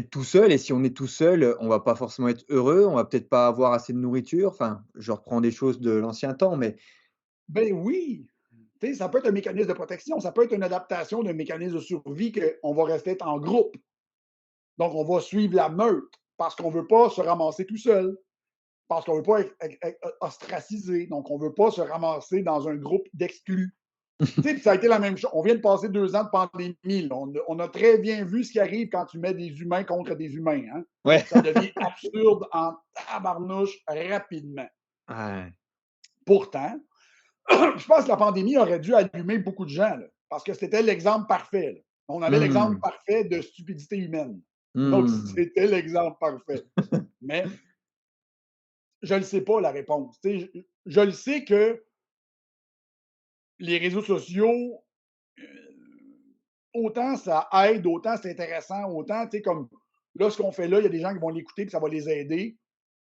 tout seul et si on est tout seul, on va pas forcément être heureux, on va peut-être pas avoir assez de nourriture. Enfin, je reprends des choses de l'ancien temps, mais Ben oui! Tu sais, ça peut être un mécanisme de protection, ça peut être une adaptation d'un mécanisme de survie qu'on va rester en groupe. Donc, on va suivre la meute parce qu'on ne veut pas se ramasser tout seul, parce qu'on ne veut pas être ostracisé, donc on ne veut pas se ramasser dans un groupe d'exclus. Tu sais, ça a été la même chose. On vient de passer 2 ans de pandémie. On a très bien vu ce qui arrive quand tu mets des humains contre des humains. Hein? ouais. Ça devient absurde en tabarnouche rapidement. Ouais. Pourtant, je pense que la pandémie aurait dû allumer beaucoup de gens, là, parce que c'était l'exemple parfait. Là. On avait l'exemple Mmh. parfait de stupidité humaine. Donc, Mmh. c'était l'exemple parfait. Mais je ne sais pas la réponse. Je le sais que les réseaux sociaux, autant ça aide, autant c'est intéressant, autant, tu sais, comme là, ce qu'on fait là, il y a des gens qui vont l'écouter et ça va les aider.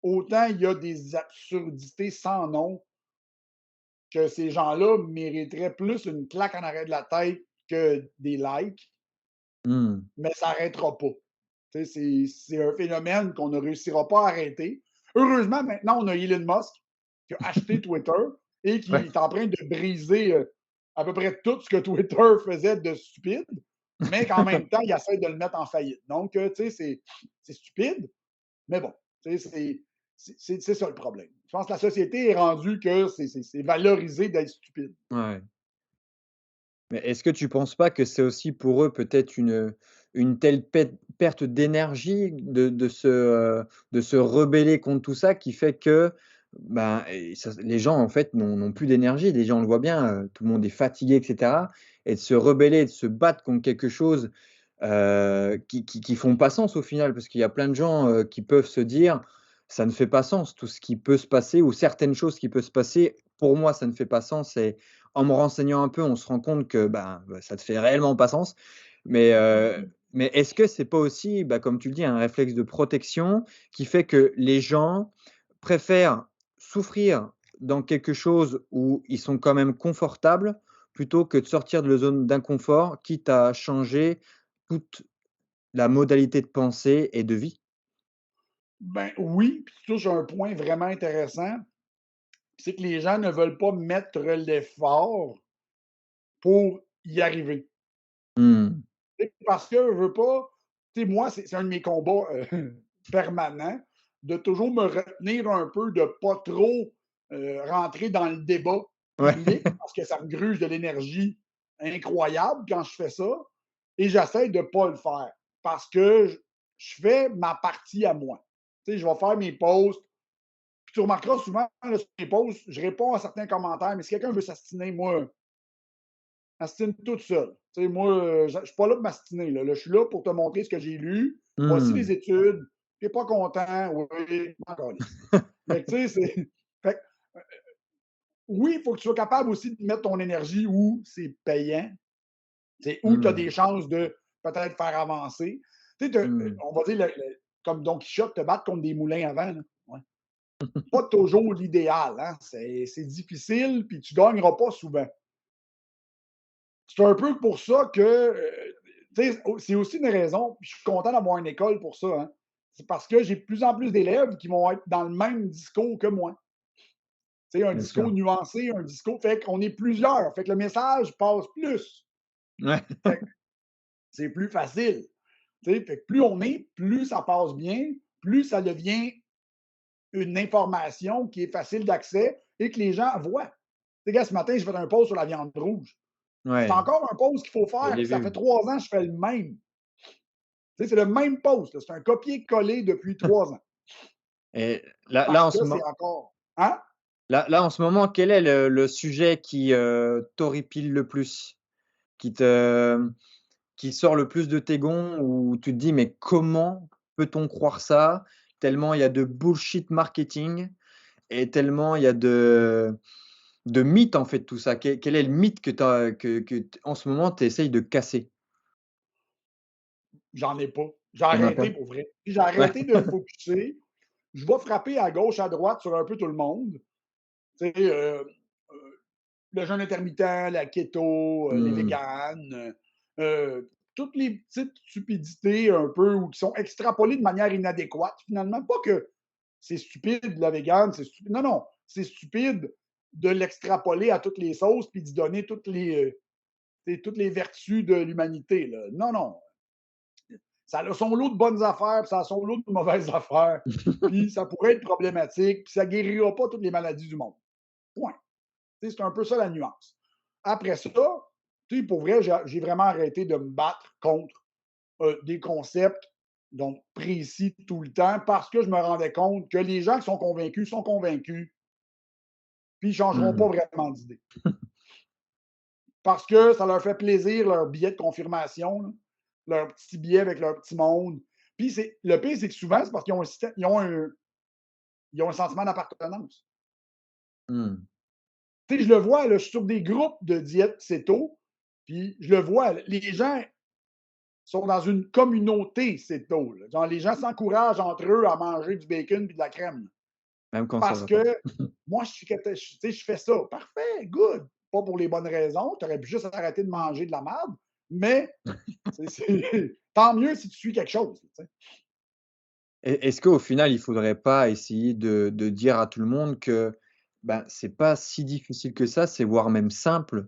Autant il y a des absurdités sans nom que ces gens-là mériteraient plus une claque en arrêt de la tête que des likes, Mmh. mais ça n'arrêtera pas. C'est un phénomène qu'on ne réussira pas à arrêter. Heureusement, maintenant, on a Elon Musk qui a acheté Twitter et qui Ouais. est en train de briser à peu près tout ce que Twitter faisait de stupide, mais qu'en même temps, il essaie de le mettre en faillite. Donc, tu sais, c'est stupide, mais bon, c'est ça le problème. Je pense que la société est rendue que c'est valorisé d'être stupide. Ouais. Mais est-ce que tu penses pas que c'est aussi pour eux peut-être une telle perte d'énergie de se rebeller contre tout ça qui fait que, ben et ça les gens en fait n'ont plus d'énergie. Les gens on le voit bien, tout le monde est fatigué et cetera et de se rebeller, de se battre contre quelque chose, qui font pas sens au final. Parce qu'il y a plein de gens, qui peuvent se dire: «Ça ne fait pas sens, tout ce qui peut se passer ou certaines choses qui peuvent se passer, pour moi ça ne fait pas sens» et en me renseignant un peu, on se rend compte que, ben, ça te fait réellement pas sens. Mais, mais est-ce que c'est pas aussi, bah, comme tu le dis, un réflexe de protection qui fait que les gens préfèrent souffrir dans quelque chose où ils sont quand même confortables, plutôt que de sortir de leur zone d'inconfort, quitte à changer toute la modalité de pensée et de vie? Ben oui, puis tu touches à un point vraiment intéressant, c'est que les gens ne veulent pas mettre l'effort pour y arriver. Mmh. Parce que je veux pas, tu sais, moi, c'est un de mes combats permanents, de toujours me retenir un peu, de pas trop rentrer dans le débat Ouais. public, parce que ça me gruge de l'énergie incroyable quand je fais ça, et j'essaie de pas le faire, parce que je fais ma partie à moi. Tu sais, je vais faire mes posts, puis tu remarqueras souvent, là, sur mes posts, je réponds à certains commentaires, mais si quelqu'un veut s'astiner, moi, m'astine toute seule. Tu sais, moi, je ne suis pas là pour m'astiner. Là. Je suis là pour te montrer ce que j'ai lu. Voici Mmh. les études. Tu n'es pas content. Oui, encore lisse. Mais tu sais, c'est. Fait oui, il faut que tu sois capable aussi de mettre ton énergie où c'est payant, où tu as Mmh. des chances de peut-être faire avancer. Tu sais, Mmh. on va dire, comme Don Quichotte, te battre contre des moulins avant. Là. Ouais. Pas toujours l'idéal. Hein? C'est difficile, puis tu ne gagneras pas souvent. C'est un peu pour ça que C'est aussi une raison, puis je suis content d'avoir une école pour ça, hein. C'est parce que j'ai de plus en plus d'élèves qui vont être dans le même discours que moi. Un Bien discours sûr. nuancé, un discours, fait qu'on est plusieurs, fait que le message passe plus. Ouais. Fait que c'est plus facile. Fait que plus on est, plus ça passe bien, plus ça devient une information qui est facile d'accès et que les gens voient. Gars, ce matin, je fais un post sur la viande rouge. C'est Ouais, encore un post qu'il faut je faire, l'ai puis ça fait vu. 3 ans que je fais le même. C'est le même post, c'est un copier-coller depuis 3 ans. Et là, Parce que c'est encore. Hein? en ce moment, quel est le sujet qui t'horripile le plus, qui te, qui sort le plus de tes gonds, où tu te dis, mais comment peut-on croire ça? Tellement il y a de bullshit marketing et tellement il y a de mythes, en fait, tout ça. Quel est le mythe en ce moment, tu essayes de casser? J'en ai pas. J'ai Il y en a pas? arrêté pour vrai. J'ai Ouais. arrêté de me focuser. Je vais frapper à gauche, à droite sur un peu tout le monde. Tu sais, le jeûne intermittent, la keto, les Hmm. véganes, toutes les petites stupidités un peu ou qui sont extrapolées de manière inadéquate, finalement. Pas que c'est stupide, la végane, c'est stupide. Non, non, c'est stupide de l'extrapoler à toutes les sauces puis d'y donner toutes les vertus de l'humanité. Là. Non, non. Ça a son lot de bonnes affaires, puis ça a son lot de mauvaises affaires. Puis ça pourrait être problématique, puis ça ne guérira pas toutes les maladies du monde. Point. C'est un peu ça la nuance. Après ça, pour vrai, j'ai vraiment arrêté de me battre contre des concepts donc précis tout le temps parce que je me rendais compte que les gens qui sont convaincus, puis ils ne changeront pas Hmm. vraiment d'idée. Parce que ça leur fait plaisir, leur billet de confirmation, là, leur petit billet avec leur petit monde. Puis le pire, c'est que souvent, c'est parce qu'ils ont un sentiment d'appartenance. Hmm. Je le vois, là, je suis sur des groupes de diète céto, puis je le vois, les gens sont dans une communauté céto. Là. Genre, les gens s'encouragent entre eux à manger du bacon et de la crème. Même quand ça Parce va pas. que moi, je fais ça. Parfait, good. Pas pour les bonnes raisons. Tu aurais pu juste arrêter de manger de la merde, mais tant mieux si tu suis quelque chose. Est-ce qu'au final, il faudrait pas essayer de dire à tout le monde que, ben, c'est pas si difficile que ça, c'est voire même simple.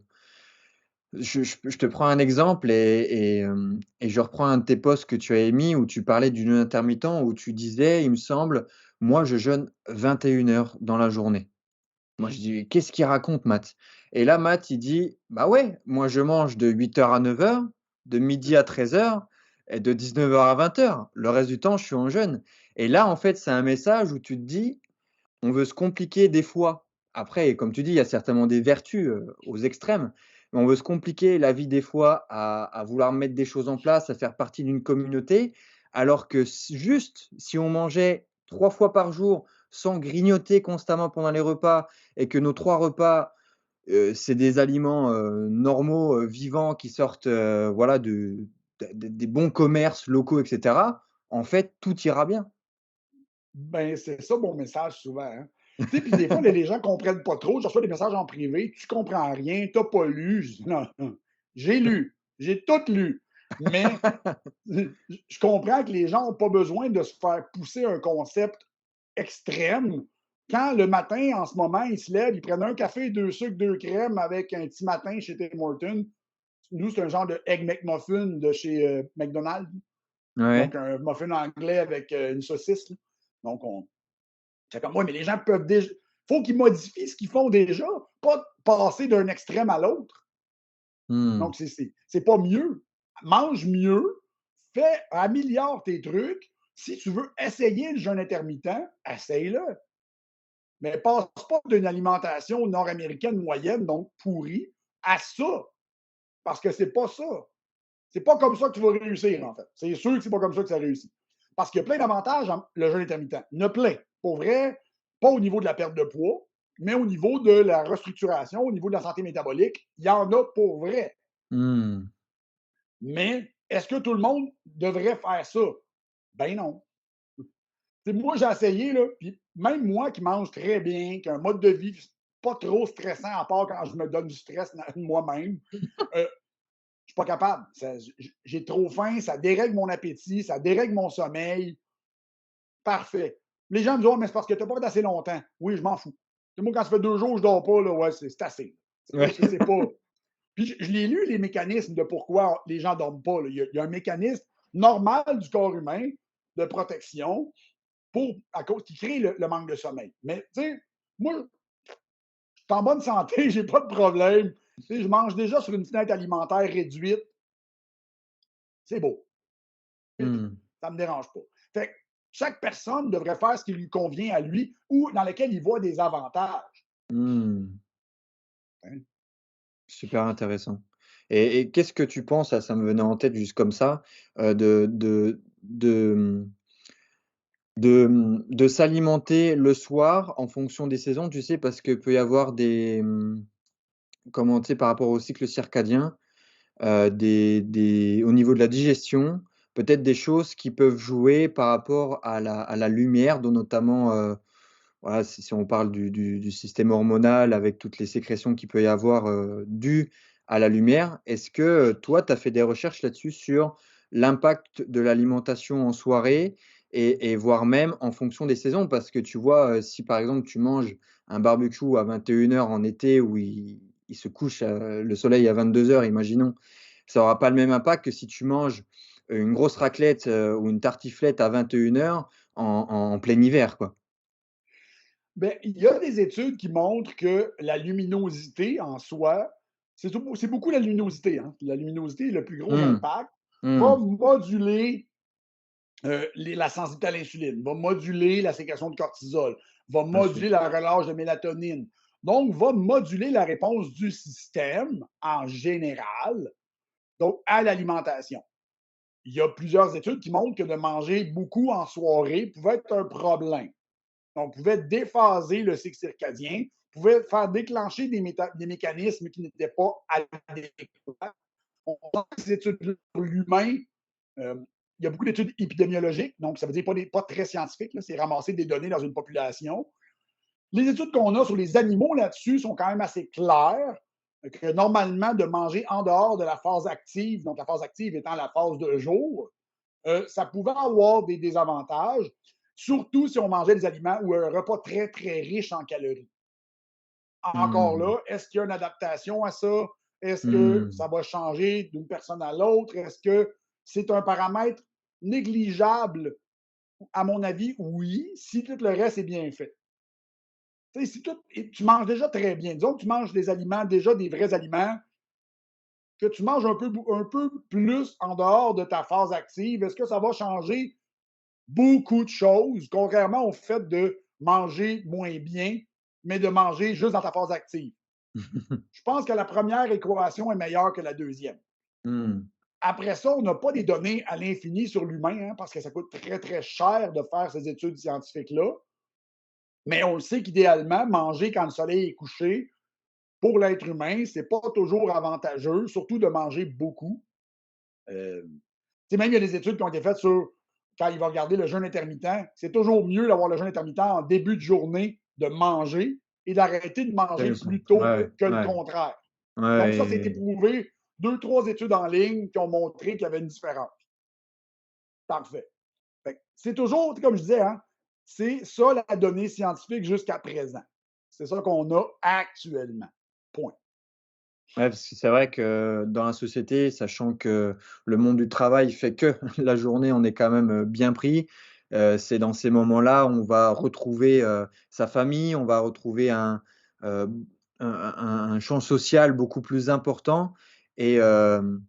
Je te prends un exemple et je reprends un de tes posts que tu as émis où tu parlais du jeûne intermittent, où tu disais, il me semble: «Moi, je jeûne 21 heures dans la journée». Moi, je dis: «Qu'est-ce qu'il raconte Matt?» Et là, Matt, il dit: «Bah ouais, moi je mange de 8 heures à 9 heures, de midi à 13 heures et de 19 heures à 20 heures. Le reste du temps, je suis en jeûne». Et là, en fait, c'est un message où tu te dis: «On veut se compliquer des fois». Après, comme tu dis, il y a certainement des vertus, aux extrêmes, mais on veut se compliquer la vie des fois à vouloir mettre des choses en place, à faire partie d'une communauté, alors que juste si on mangeait 3 fois par jour sans grignoter constamment pendant les repas et que nos 3 repas, c'est des aliments, normaux, vivants qui sortent, voilà des bons commerces locaux et cetera, en fait, tout ira bien. Ben, c'est ça mon message souvent. Hein. Puis des fois, les gens ne comprennent pas trop. Je reçois des messages en privé, tu comprends rien, tu n'as pas lu. Je dis non, non, j'ai lu, j'ai tout lu. Mais je comprends que les gens n'ont pas besoin de se faire pousser un concept extrême. Quand le matin, en ce moment, ils se lèvent, ils prennent un café, 2 sucres, 2 crèmes avec un petit matin chez Tim Hortons. Nous, c'est un genre de Egg McMuffin de chez McDonald's. Ouais. Donc, un muffin anglais avec une saucisse. Là. Donc, c'est comme moi, mais les gens peuvent déjà. Il faut qu'ils modifient ce qu'ils font déjà, pas passer d'un extrême à l'autre. Mmh. Donc, c'est pas mieux. Mange mieux, améliore tes trucs. Si tu veux essayer le jeûne intermittent, essaye-le. Mais passe pas d'une alimentation nord-américaine moyenne, donc pourrie, à ça. Parce que c'est pas ça. C'est pas comme ça que tu vas réussir, en fait. C'est sûr que c'est pas comme ça que ça réussit. Parce qu'il y a plein d'avantages, le jeûne intermittent. Il y en a plein. Pour vrai, pas au niveau de la perte de poids, mais au niveau de la restructuration, au niveau de la santé métabolique, il y en a pour vrai. Mmh. Mais est-ce que tout le monde devrait faire ça? Ben non. Moi, j'ai essayé, là, puis même moi qui mange très bien, qui a un mode de vie pas trop stressant, à part quand je me donne du stress moi-même, suis pas capable. J'ai trop faim, ça dérègle mon appétit, ça dérègle mon sommeil. Parfait. Les gens me disent, oh, mais c'est parce que tu n'as pas fait assez longtemps. Oui, je m'en fous. Moi, quand ça fait 2 jours que je ne dors pas, là, ouais, c'est assez. Ouais. C'est pas. Puis je l'ai lu, les mécanismes de pourquoi les gens ne dorment pas. Il y a un mécanisme normal du corps humain de protection à cause qui crée le manque de sommeil. Mais tu sais, moi, je suis en bonne santé, j'ai pas de problème. Tu sais, je mange déjà sur une fenêtre alimentaire réduite. C'est beau. Hmm. Ça ne me dérange pas. Fait que chaque personne devrait faire ce qui lui convient à lui ou dans lequel il voit des avantages. Hmm. Hein. Super intéressant. Et qu'est-ce que tu penses, ça me venait en tête juste comme ça, de s'alimenter le soir en fonction des saisons, tu sais? Parce que peut y avoir comment, tu sais, par rapport au cycle circadien, au niveau de la digestion, peut-être des choses qui peuvent jouer par rapport à la lumière, dont notamment, voilà, si on parle du système hormonal avec toutes les sécrétions qu'il peut y avoir, dues à la lumière. Est-ce que, toi, tu as fait des recherches là-dessus sur l'impact de l'alimentation en soirée et voire même en fonction des saisons? Parce que tu vois, si par exemple tu manges un barbecue à 21 heures en été où il se couche, le soleil à 22 heures, imaginons, ça aura pas le même impact que si tu manges une grosse raclette, ou une tartiflette à 21 heures en plein hiver, quoi. Ben, il y a des études qui montrent que la luminosité en soi, c'est beaucoup la luminosité. Hein? La luminosité, le plus gros Mmh. impact, va Mmh. moduler la sensibilité à l'insuline, va moduler la sécrétion de cortisol, va Bien sûr. moduler la relâche de mélatonine. Donc, va moduler la réponse du système en général, donc à l'alimentation. Il y a plusieurs études qui montrent que de manger beaucoup en soirée pouvait être un problème. On pouvait déphaser le cycle circadien, pouvait faire déclencher des mécanismes qui n'étaient pas adéquats. On voit ces études sur l'humain. Euh, il y a beaucoup d'études épidémiologiques, donc ça veut dire pas très scientifique, c'est ramasser des données dans une population. Les études qu'on a sur les animaux là-dessus sont quand même assez claires, que normalement, de manger en dehors de la phase active, donc la phase active étant la phase de jour, ça pouvait avoir des désavantages, surtout si on mangeait des aliments ou un repas très, très riche en calories. Encore Mmh. là, est-ce qu'il y a une adaptation à ça? Est-ce que Mmh. ça va changer d'une personne à l'autre? Est-ce que c'est un paramètre négligeable? À mon avis, oui, si tout le reste est bien fait. Si tu manges déjà très bien, disons que tu manges des aliments, déjà des vrais aliments, que tu manges un peu plus en dehors de ta phase active, est-ce que ça va changer beaucoup de choses, contrairement au fait de manger moins bien, mais de manger juste dans ta phase active? Je pense que la première équation est meilleure que la deuxième. Mmh. Après ça, on n'a pas des données à l'infini sur l'humain, hein, parce que ça coûte très, très cher de faire ces études scientifiques-là. Mais on le sait qu'idéalement, manger quand le soleil est couché, pour l'être humain, c'est pas toujours avantageux, surtout de manger beaucoup. Euh, même il y a des études qui ont été faites sur quand il va regarder le jeûne intermittent. C'est toujours mieux d'avoir le jeûne intermittent en début de journée, de manger et d'arrêter de manger Intéressant. plus tôt Ouais, que le ouais, contraire. Donc, ça, c'est ouais, éprouvé. 2, 3 études en ligne qui ont montré qu'il y avait une différence. Parfait. C'est toujours, comme je disais, hein, c'est ça la donnée scientifique jusqu'à présent. C'est ça qu'on a actuellement. Point. ouais, parce que c'est vrai que dans la société, sachant que le monde du travail fait que la journée, on est quand même, bien pris, c'est dans ces moments-là, on va retrouver, sa famille, on va retrouver heu, un champ social beaucoup plus important et hem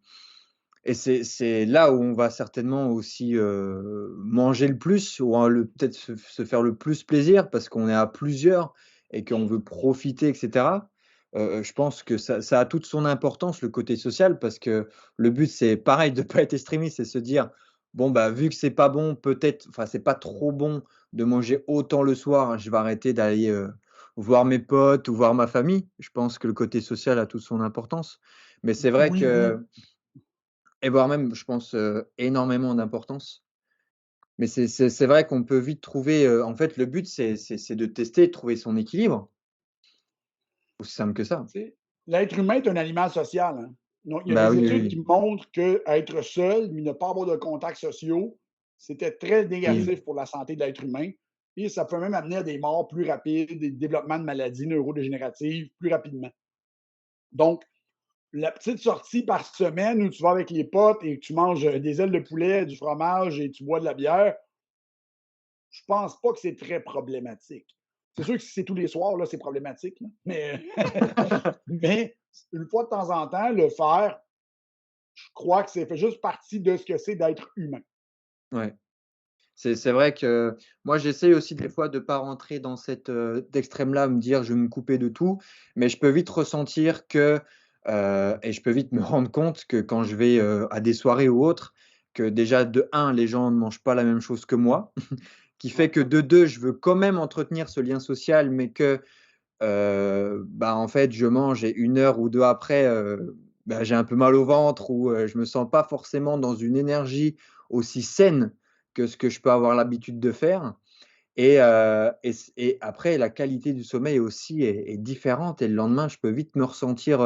et c'est là où on va certainement aussi, manger le plus ou en le peut-être se faire le plus plaisir parce qu'on est à plusieurs et qu'on veut profiter et cetera. Je pense que ça a toute son importance, le côté social, parce que le but, c'est pareil de pas être extrémiste, c'est se dire: «Bon, bah, vu que c'est pas bon, peut-être enfin, c'est pas trop bon de manger autant le soir, je vais arrêter d'aller, voir mes potes ou voir ma famille». Je pense que le côté social a toute son importance. Mais c'est vrai Oui, oui. que et voire même, je pense, énormément d'importance. Mais c'est vrai qu'on peut vite trouver, en fait, le but, c'est de tester, de trouver son équilibre. Aussi simple que ça. L'être humain est un animal social. Hein. Donc, il y a Bah des oui, études oui, qui montrent qu'être seul, mais ne pas avoir de contacts sociaux, c'était très oui. négatif pour la santé de l'être humain. Et ça peut même amener à des morts plus rapides, des développements de maladies neurodégénératives plus rapidement. Donc, la petite sortie par semaine où tu vas avec les potes et que tu manges des ailes de poulet, du fromage et tu bois de la bière, je pense pas que c'est très problématique. C'est sûr que si c'est tous les soirs, là, c'est problématique. Là. Mais une fois de temps en temps, le faire, je crois que ça fait juste partie de ce que c'est d'être humain. Ouais. C'est vrai que moi, j'essaye aussi des fois de pas rentrer dans cette, d'extrême-là, me dire: «Je vais me couper de tout», mais je peux vite ressentir que, et je peux vite me rendre compte que quand je vais, à des soirées ou autres, que déjà de un les gens ne mangent pas la même chose que moi, qui Ouais, fait que de 2 je veux quand même entretenir ce lien social, mais que, bah, en fait, je mange et 1 heure ou 2 après, bah, j'ai un peu mal au ventre ou, je me sens pas forcément dans une énergie aussi saine que ce que je peux avoir l'habitude de faire et après la qualité du sommeil aussi est différente et le lendemain, je peux vite me ressentir,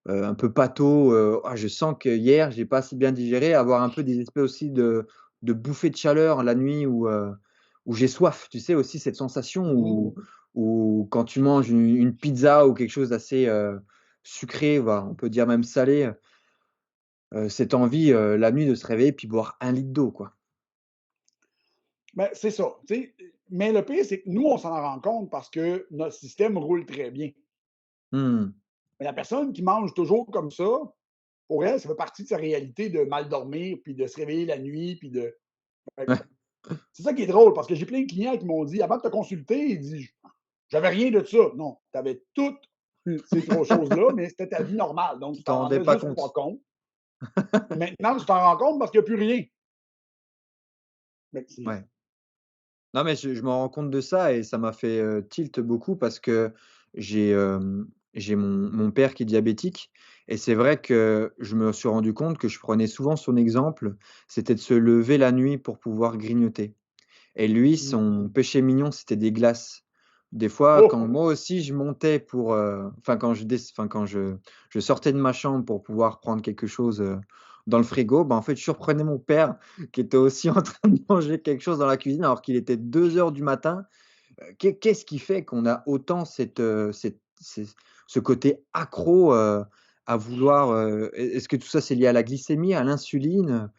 un peu pâteau, «Ah, je sens que hier, j'ai pas assez bien digéré», avoir un peu des espèces aussi de bouffées de chaleur la nuit où j'ai soif. Tu sais aussi cette sensation mmh. où quand tu manges une pizza ou quelque chose d'assez, sucré, voire on peut dire même salé, cette envie, la nuit de se réveiller puis boire 1 litre d'eau, quoi. Ben, c'est ça. Mais le pire, c'est que nous, on s'en rend compte parce que notre système roule très bien. Mmh. Mais la personne qui mange toujours comme ça, pour elle, ça fait partie de sa réalité de mal dormir, puis de se réveiller la nuit, puis de. Ouais, C'est ça qui est drôle, parce que j'ai plein de clients qui m'ont dit, avant de te consulter, ils disent, j'avais rien de ça. Non, tu avais toutes ces trois choses-là, mais c'était ta vie normale. Donc, tu tu t'en t'en rendais rendais pas juste pas compte. compte. Maintenant, tu t'en rends compte parce qu'il n'y a plus rien. Mais Ouais. Non, mais je me rends compte de ça et ça m'a fait, tilt beaucoup parce que j'ai mon père qui est diabétique et c'est vrai que je me suis rendu compte que je prenais souvent son exemple, c'était de se lever la nuit pour pouvoir grignoter et lui, son Mhm. péché mignon, c'était des glaces. Des fois, quand Oh! moi aussi je montais pour, enfin quand je sortais de ma chambre pour pouvoir prendre quelque chose, dans le frigo, bah, en fait, je surprenais mon père qui était aussi en train de manger quelque chose dans la cuisine alors qu'il était 2 heures du matin. Qu'est-ce qui fait qu'on a autant ce côté accro, à vouloir, est-ce que tout ça c'est lié à la glycémie, à l'insuline?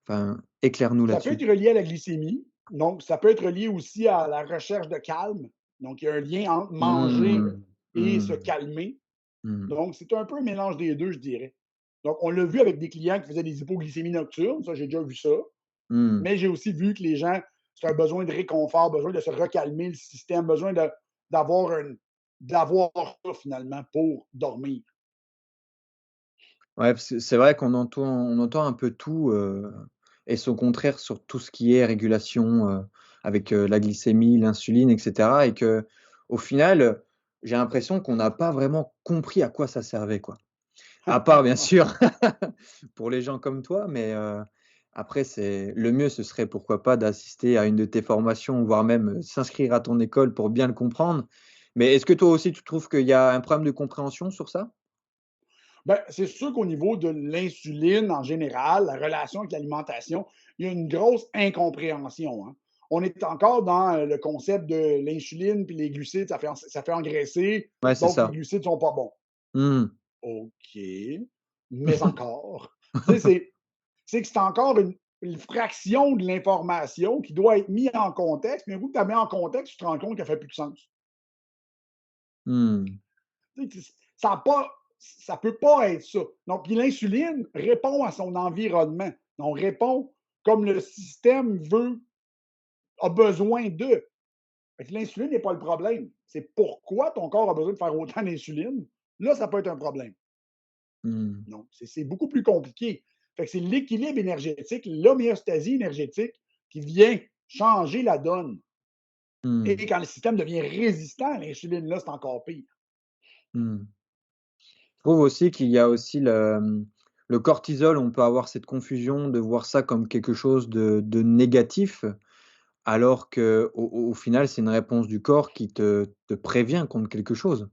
Enfin, éclaire-nous Ça peut là-dessus. être relié à la glycémie. Donc, ça peut être relié aussi à la recherche de calme. Donc, il y a un lien entre manger Mmh. et se Mmh. calmer. Mmh. Donc, c'est un peu un mélange des 2, je dirais. Donc, on l'a vu avec des clients qui faisaient des hypoglycémies nocturnes, ça, j'ai déjà vu ça. Mmh. Mais j'ai aussi vu que les gens, c'est un besoin de réconfort, besoin de se recalmer le système, besoin d'avoir d'avoir ça finalement pour dormir. Ouais, parce que c'est vrai qu'on entend un peu tout, et son contraire sur tout ce qui est régulation, avec, la glycémie, l'insuline et cetera et qu'au final, j'ai l'impression qu'on n'a pas vraiment compris à quoi ça servait, quoi. À part bien sûr pour les gens comme toi, mais après c'est le mieux ce serait pourquoi pas d'assister à une de tes formations, voire même, s'inscrire à ton école pour bien le comprendre. Mais est-ce que toi aussi tu trouves qu'il y a un problème de compréhension sur ça? Ben, c'est sûr qu'au niveau de l'insuline en général, la relation avec l'alimentation, il y a une grosse incompréhension. Hein. On est encore dans le concept de l'insuline puis les glucides, ça fait engraisser, Ouais, c'est donc les ça. glucides sont pas bons. Mmh. OK, mais encore. Tu sais, c'est que c'est encore une fraction de l'information qui doit être mise en contexte, mais un coup que tu la mets en contexte, tu te rends compte qu'elle fait plus de sens. Mmh. Tu sais, ça a pas ça peut pas être ça. Donc, puis l'insuline répond à son environnement. On répond comme le système a besoin de. Fait que l'insuline n'est pas le problème. C'est pourquoi ton corps a besoin de faire autant d'insuline. Là, ça peut être un problème. Mmh. Non, c'est beaucoup plus compliqué. Fait que c'est l'équilibre énergétique, l'homéostasie énergétique qui vient changer la donne. Mmh. Et quand le système devient résistant à l'insuline, là, c'est encore pire. Mmh. Je trouve aussi qu'il y a aussi le cortisol, on peut avoir cette confusion de voir ça comme quelque chose de négatif, alors qu'au final, c'est une réponse du corps qui te prévient contre quelque chose.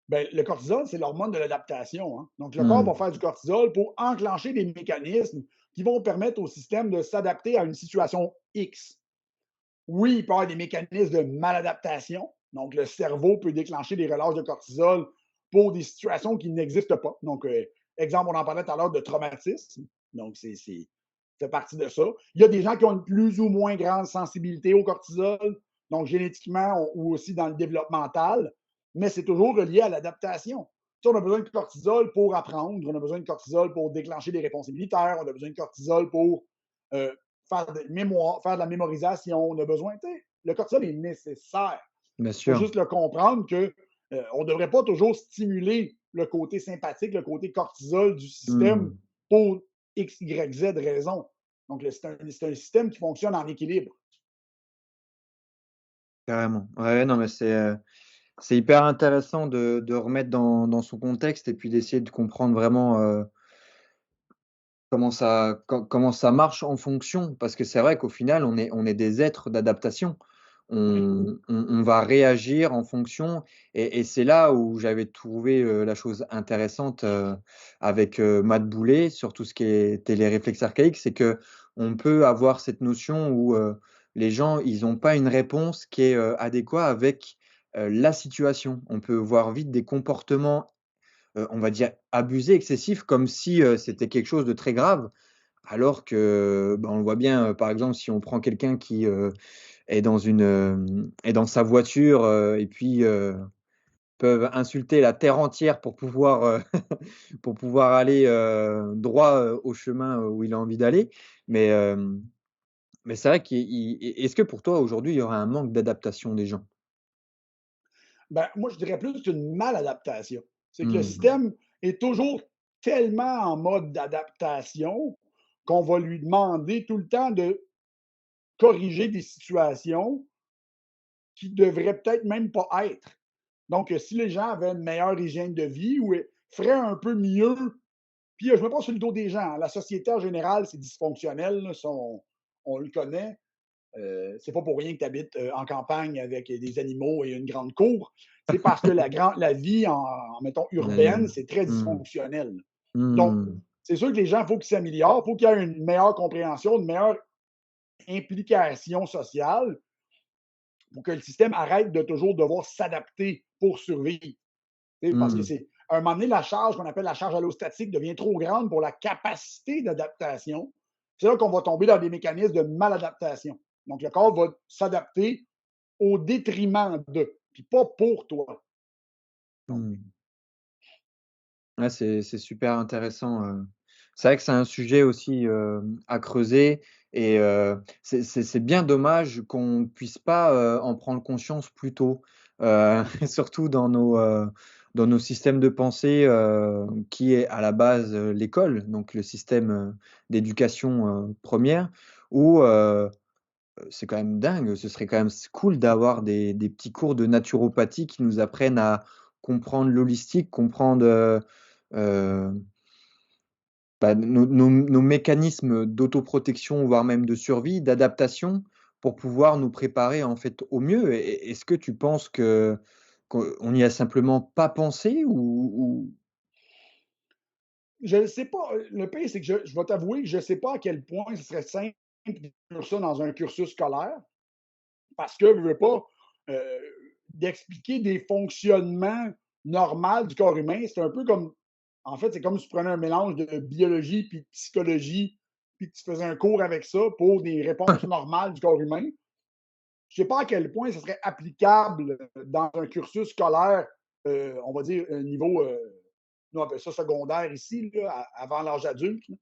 Ben, le cortisol, c'est l'hormone de l'adaptation, hein. Donc, le corps va Hmm. faire du cortisol pour enclencher des mécanismes qui vont permettre au système de s'adapter à une situation X. Oui, il peut y avoir des mécanismes de maladaptation. Donc, le cerveau peut déclencher des relâches de cortisol pour des situations qui n'existent pas. Donc, exemple, on en parlait tout à l'heure de traumatisme. Donc, c'est fait partie de ça. Il y a des gens qui ont une plus ou moins grande sensibilité au cortisol, donc génétiquement ou aussi dans le développemental, mais c'est toujours relié à l'adaptation. On a besoin de cortisol pour apprendre, on a besoin de cortisol pour déclencher des réponses immunitaires, on a besoin de cortisol pour euh, faire de mémoire, faire de la mémorisation, on a besoin, le cortisol est nécessaire. Bien Il faut sûr. juste le comprendre que on ne devrait pas toujours stimuler le côté sympathique, le côté cortisol du système Hmm. pour X, Y, Z raison. Donc, c'est un système qui fonctionne en équilibre. Carrément. Ouais, non, mais c'est hyper intéressant de remettre dans son contexte et puis d'essayer de comprendre vraiment comment ça marche en fonction. Parce que c'est vrai qu'au final, on est des êtres d'adaptation. Oui. On va réagir en fonction. Et c'est là où j'avais trouvé la chose intéressante avec Matt Boulet sur tout ce qui était les réflexes archaïques, c'est que on peut avoir cette notion où les gens, ils n'ont pas une réponse qui est adéquate avec la situation. On peut voir vite des comportements, on va dire, abusés, excessifs, comme si c'était quelque chose de très grave. Alors que, bah, on le voit bien, par exemple, si on prend quelqu'un qui est dans sa voiture et puis peuvent insulter la terre entière pour pouvoir, pour pouvoir aller droit au chemin où il a envie d'aller. Mais, mais c'est vrai est-ce que pour toi, aujourd'hui, il y aurait un manque d'adaptation des gens? Ben, moi, je dirais plus qu'une maladaptation. C'est que le Hmm. système est toujours tellement en mode d'adaptation qu'on va lui demander tout le temps de corriger des situations qui devraient peut-être même pas être. Donc, si les gens avaient une meilleure hygiène de vie ou feraient un peu mieux, puis je ne me mets pas sur le dos des gens, hein. La société en général, c'est dysfonctionnel, là, ça, on le connaît. C'est pas pour rien que tu habites en campagne avec des animaux et une grande cour. C'est parce que la vie mettons, urbaine, Ouais. c'est très Hmm. dysfonctionnel. Donc, Hmm. c'est sûr que les gens, il faut qu'ils s'améliorent, il faut qu'il y ait une meilleure compréhension, une meilleure implication sociale pour que le système arrête de toujours devoir s'adapter pour survivre. Parce que Hmm. c'est à un moment donné, la charge qu'on appelle la charge allostatique devient trop grande pour la capacité d'adaptation. C'est là qu'on va tomber dans des mécanismes de maladaptation. Donc, le corps va s'adapter au détriment de, puis pas pour toi. Donc, Hmm. Ouais, c'est super intéressant. C'est vrai que c'est un sujet aussi à creuser et c'est bien dommage qu'on ne puisse pas en prendre conscience plus tôt, surtout dans nos systèmes de pensée qui est à la base l'école, donc le système d'éducation première, où c'est quand même dingue, ce serait quand même cool d'avoir des petits cours de naturopathie qui nous apprennent à comprendre l'holistique, comprendre euh, bah, nos mécanismes d'autoprotection, voire même de survie, d'adaptation, pour pouvoir nous préparer en fait au mieux. Est-ce que tu penses qu'on n'y a simplement pas pensé je ne sais pas. Le pire, c'est que je vais t'avouer que je ne sais pas à quel point ce serait simple d'inclure ça dans un cursus scolaire, parce que je ne veux pas euh, d'expliquer des fonctionnements normaux du corps humain. C'est un peu comme, en fait, c'est comme si tu prenais un mélange de biologie puis de psychologie, puis que tu faisais un cours avec ça pour des réponses normales du corps humain. Je ne sais pas à quel point ce serait applicable dans un cursus scolaire, on va dire, niveau, nous on appelle ça secondaire ici, là, avant l'âge adulte. Là.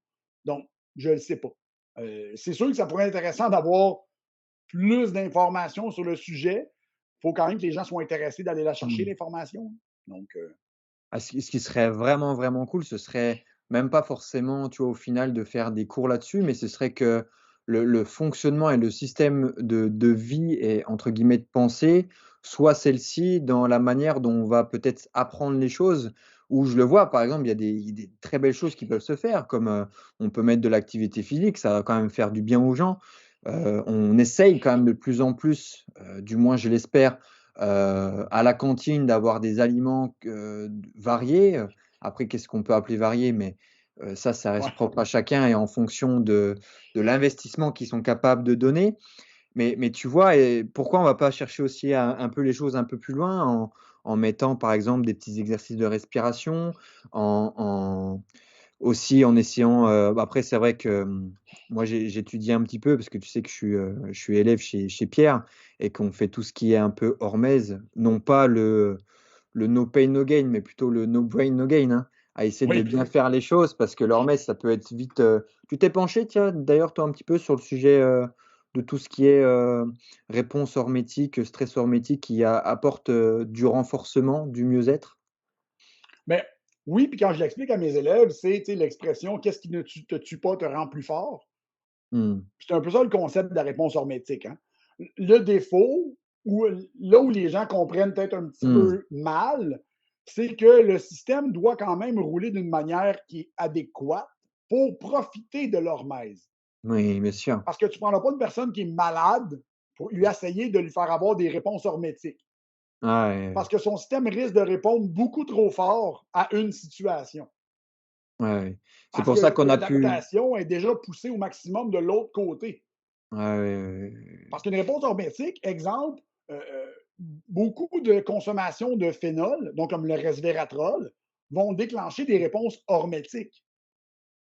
Donc, je ne le sais pas. C'est sûr que ça pourrait être intéressant d'avoir plus d'informations sur le sujet. Il faut quand même que les gens soient intéressés d'aller la chercher, ou... l'information. Donc, Ah, ce qui serait vraiment, vraiment cool, ce serait même pas forcément, tu vois, au final, de faire des cours là-dessus, mais ce serait que le fonctionnement et le système de vie et entre guillemets de pensée soit celle-ci dans la manière dont on va peut-être apprendre les choses. Où je le vois, par exemple, il y a des très belles choses qui peuvent se faire, comme on peut mettre de l'activité physique, ça va quand même faire du bien aux gens. On essaye quand même de plus en plus, du moins je l'espère, à la cantine d'avoir des aliments variés. Après, qu'est-ce qu'on peut appeler variés? Mais ça reste Ouais, propre à chacun et en fonction de l'investissement qu'ils sont capables de donner. Mais tu vois, et pourquoi on va pas chercher aussi un peu les choses un peu plus loin en mettant, par exemple, des petits exercices de respiration, en aussi en essayant, après c'est vrai que, moi j'étudie un petit peu parce que tu sais que je suis élève chez Pierre et qu'on fait tout ce qui est un peu hormèse, non pas le no pain no gain, mais plutôt le no brain no gain, hein, à essayer de oui. bien faire les choses parce que l'hormèse, ça peut être vite. Tu t'es penché, tiens, d'ailleurs, toi, un petit peu sur le sujet de tout ce qui est réponse hormétique, stress hormétique qui apporte du renforcement, du mieux-être? Mais oui, puis quand je l'explique à mes élèves, c'est l'expression qu'est-ce qui ne te tue pas te rend plus fort. Hmm. C'est un peu ça le concept de la réponse hormétique. Hein. Le défaut, ou là où les gens comprennent peut-être un petit Hmm. peu mal, c'est que le système doit quand même rouler d'une manière qui est adéquate pour profiter de l'hormèse. Oui, bien sûr. Parce que tu ne prendras pas une personne qui est malade pour lui essayer de lui faire avoir des réponses hormétiques. Ah, ouais, Parce que son système risque de répondre beaucoup trop fort à une situation. ouais, ouais. C'est Parce pour ça que qu'on a pu. l'adaptation est déjà poussée au maximum de l'autre côté. Ouais, ouais, ouais, ouais. Parce qu'une réponse hormétique, exemple, beaucoup de consommation de phénol, donc comme le resveratrol, vont déclencher des réponses hormétiques,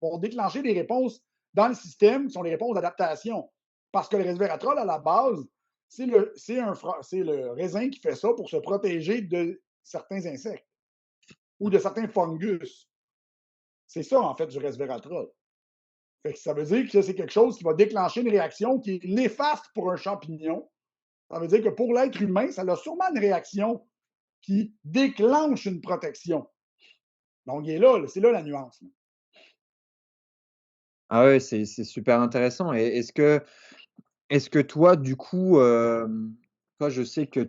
vont déclencher des réponses dans le système qui sont des réponses d'adaptation. Parce que le resveratrol, à la base, c'est le raisin qui fait ça pour se protéger de certains insectes ou de certains fungus. C'est ça, en fait, du resveratrol. Fait que ça veut dire que c'est quelque chose qui va déclencher une réaction qui est néfaste pour un champignon. Ça veut dire que pour l'être humain, ça a sûrement une réaction qui déclenche une protection. Donc, il est là, c'est là la nuance. Ah ouais, c'est super intéressant. Et est-ce que toi, du coup, toi, je sais que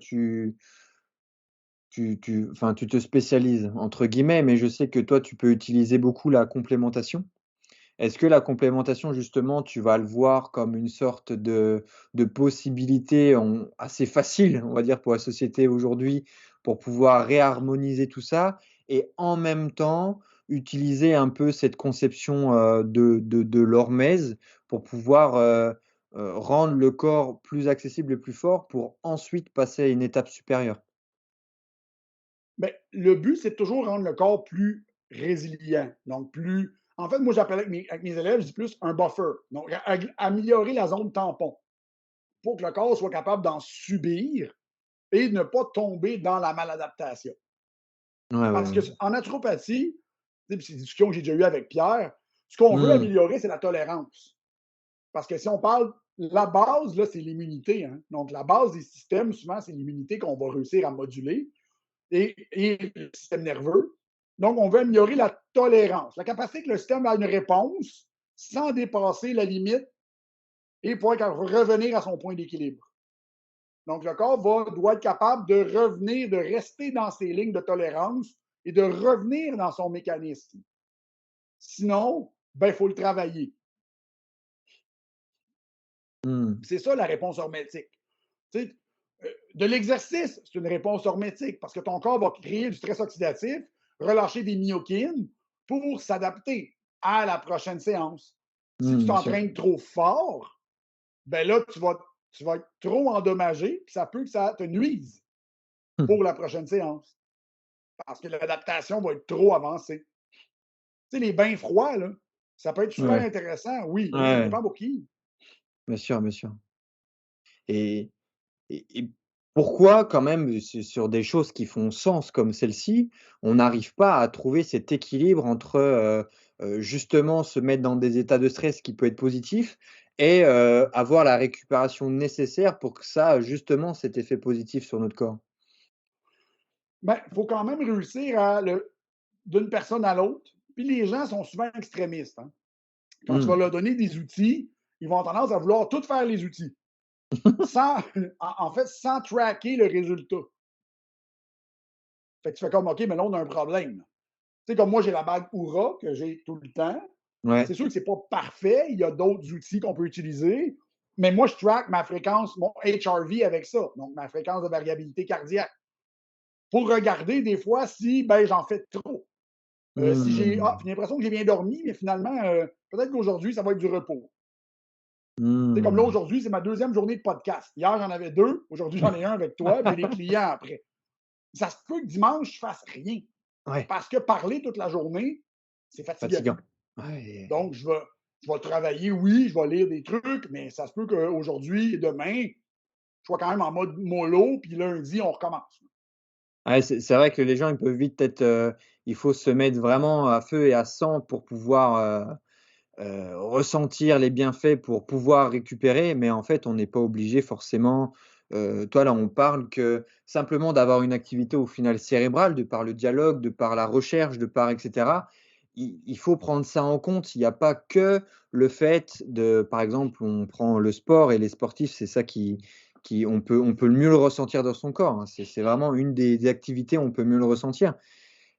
enfin, tu te spécialises entre guillemets, mais je sais que toi, tu peux utiliser beaucoup la complémentation. Est-ce que la complémentation, justement, tu vas le voir comme une sorte de possibilité assez facile, on va dire, pour la société aujourd'hui, pour pouvoir réharmoniser tout ça et en même temps utiliser un peu cette conception de l'hormèse pour pouvoir rendre le corps plus accessible et plus fort pour ensuite passer à une étape supérieure? Mais le but, c'est de toujours rendre le corps plus résilient. Donc, plus. En fait, moi, j'appelle avec mes élèves, je dis plus un buffer. Donc, améliorer la zone tampon pour que le corps soit capable d'en subir et ne pas tomber dans la maladaptation. Ouais, ouais, Parce ouais. qu'en naturopathie, c'est une discussion que j'ai déjà eue avec Pierre, ce qu'on veut Mmh. améliorer, c'est la tolérance. Parce que si on parle, la base, là, c'est l'immunité. Hein. Donc, la base des systèmes, souvent, c'est l'immunité qu'on va réussir à moduler et le système nerveux. Donc, on veut améliorer la tolérance, la capacité que le système a une réponse sans dépasser la limite et pouvoir revenir à son point d'équilibre. Donc, le corps doit être capable de revenir, de rester dans ses lignes de tolérance et de revenir dans son mécanisme. Sinon, ben, il faut le travailler. Mmh. C'est ça la réponse hormétique. Tu sais, de l'exercice, c'est une réponse hormétique parce que ton corps va créer du stress oxydatif, relâcher des myokines pour s'adapter à la prochaine séance. Si tu Mmh, bien sûr. t'entraînes trop fort, ben là, tu vas être trop endommagé, puis ça peut que ça te nuise Mmh. pour la prochaine séance parce que l'adaptation va être trop avancée. Tu sais, les bains froids, là, ça peut être super Ouais. intéressant, oui, mais ça Ouais, dépend pour qui. bien sûr, bien sûr. Et et pourquoi quand même, sur des choses qui font sens comme celle-ci, on n'arrive pas à trouver cet équilibre entre, justement se mettre dans des états de stress qui peut être positif et avoir la récupération nécessaire pour que ça a justement cet effet positif sur notre corps? Ben, il faut quand même réussir d'une personne à l'autre. Puis les gens sont souvent extrémistes. Hein. Quand tu vas Mmh. leur donner des outils, ils vont avoir tendance à vouloir tout faire les outils, sans, en fait, sans tracker le résultat. Fait que tu fais comme, OK, mais là, on a un problème. Tu sais, comme moi, j'ai la bague Oura que j'ai tout le temps. Ouais. C'est sûr que c'est pas parfait. Il y a d'autres outils qu'on peut utiliser. Mais moi, je track ma fréquence, mon HRV avec ça, donc ma fréquence de variabilité cardiaque, pour regarder des fois si ben, j'en fais trop. Si j'ai l'impression que j'ai bien dormi, mais finalement, peut-être qu'aujourd'hui, ça va être du repos. C'est comme là, Mmh. aujourd'hui, c'est ma deuxième journée de podcast. Hier, j'en avais deux. Aujourd'hui, j'en ai un avec toi, puis j'ai des clients après. Ça se peut que dimanche, je fasse rien. Ouais, Parce que parler toute la journée, c'est fatigant. fatigant. Ouais. Donc, je vais travailler, oui, je vais lire des trucs, mais ça se peut qu'aujourd'hui et demain, je sois quand même en mode mollo, puis lundi, on recommence. Ouais, c'est vrai que les gens, ils peuvent vite être, il faut se mettre vraiment à feu et à sang pour pouvoir, ressentir les bienfaits, pour pouvoir récupérer, mais en fait, on n'est pas obligé forcément, toi, là, on parle que simplement d'avoir une activité au final cérébrale, de par le dialogue, de par la recherche, de par et cetera. Il faut prendre ça en compte. Il y a pas que le fait de par exemple, on prend le sport et les sportifs, c'est ça qui on peut le mieux le ressentir dans son corps, hein. C'est vraiment une des activités où on peut mieux le ressentir.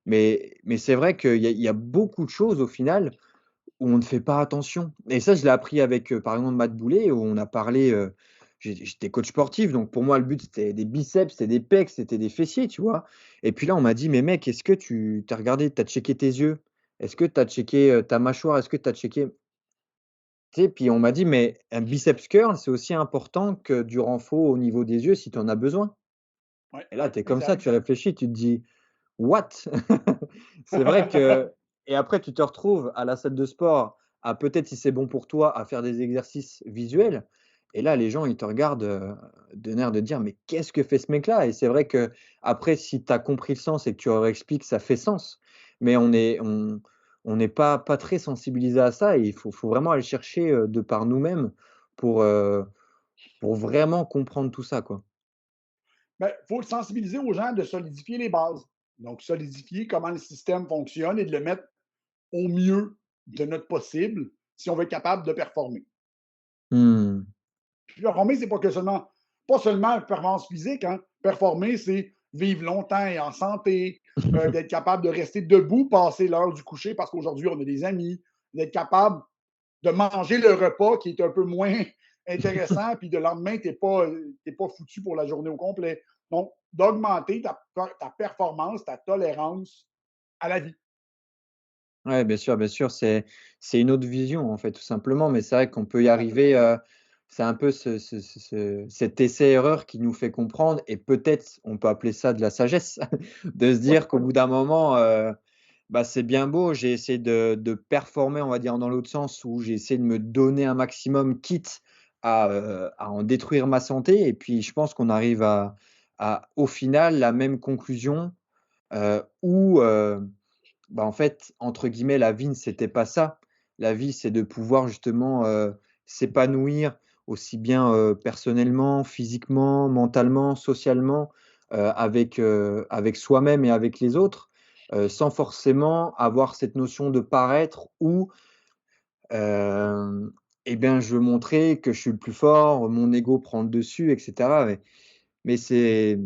Mais c'est vrai qu'il y a beaucoup de choses au final où on ne fait pas attention et ça, je l'ai appris avec, par exemple, Matt Boulet où on a parlé, j'étais coach sportif, donc pour moi, le but, c'était des biceps, c'était des pecs, c'était des fessiers, tu vois? Et puis là, on m'a dit: «Mais mec, est-ce que tu as regardé, tu as checké tes yeux? Est-ce que tu as checké, ta mâchoire? Est-ce que tu as checké?» Tu sais? Puis on m'a dit: «Mais un biceps curl, c'est aussi important que du renfort au niveau des yeux si tu en as besoin». Oui, Et là, tu es comme ça, exact. tu réfléchis, tu te dis: «What?» C'est vrai que et après tu te retrouves à la salle de sport, à peut-être si c'est bon pour toi, à faire des exercices visuels et là les gens ils te regardent, d'un air de dire: «Mais qu'est-ce que fait ce mec-là?» Et c'est vrai qu'après si tu as compris le sens et que tu leur expliques, ça fait sens. Mais on n'est pas très sensibilisé à ça et il faut vraiment aller chercher, de par nous-mêmes pour, heu, pour vraiment comprendre tout ça, quoi. Il faut sensibiliser aux gens de solidifier les bases. Donc, solidifier comment le système fonctionne et de le mettre au mieux de notre possible si on veut être capable de performer. Mmh. Puis performer, c'est pas seulement performance physique. Hein. Performer, c'est vivre longtemps et en santé, d'être capable de rester debout, passer l'heure du coucher parce qu'aujourd'hui, on a des amis, d'être capable de manger le repas qui est un peu moins intéressant, puis de lendemain, tu n'es pas foutu pour la journée au complet. Donc, d'augmenter ta performance, ta tolérance à la vie. Ouais, bien sûr, c'est une autre vision, en fait, tout simplement, mais c'est vrai qu'on peut y Exactement. arriver, c'est un peu cet essai-erreur qui nous fait comprendre et peut-être on peut appeler ça de la sagesse, de se Oui, dire qu'au bout d'un moment, bah, c'est bien beau, j'ai essayé de performer, on va dire, dans l'autre sens où j'ai essayé de me donner un maximum, quitte à en détruire ma santé et puis je pense qu'on arrive à au final, la même conclusion, où, bah, en fait, entre guillemets, «la vie» ne c'était pas ça. La vie, c'est de pouvoir justement, s'épanouir aussi bien, personnellement, physiquement, mentalement, socialement, avec soi-même et avec les autres, sans forcément avoir cette notion de paraître où, hem, et bien, je veux montrer que je suis le plus fort, mon ego prend le dessus et cetera, mais c'est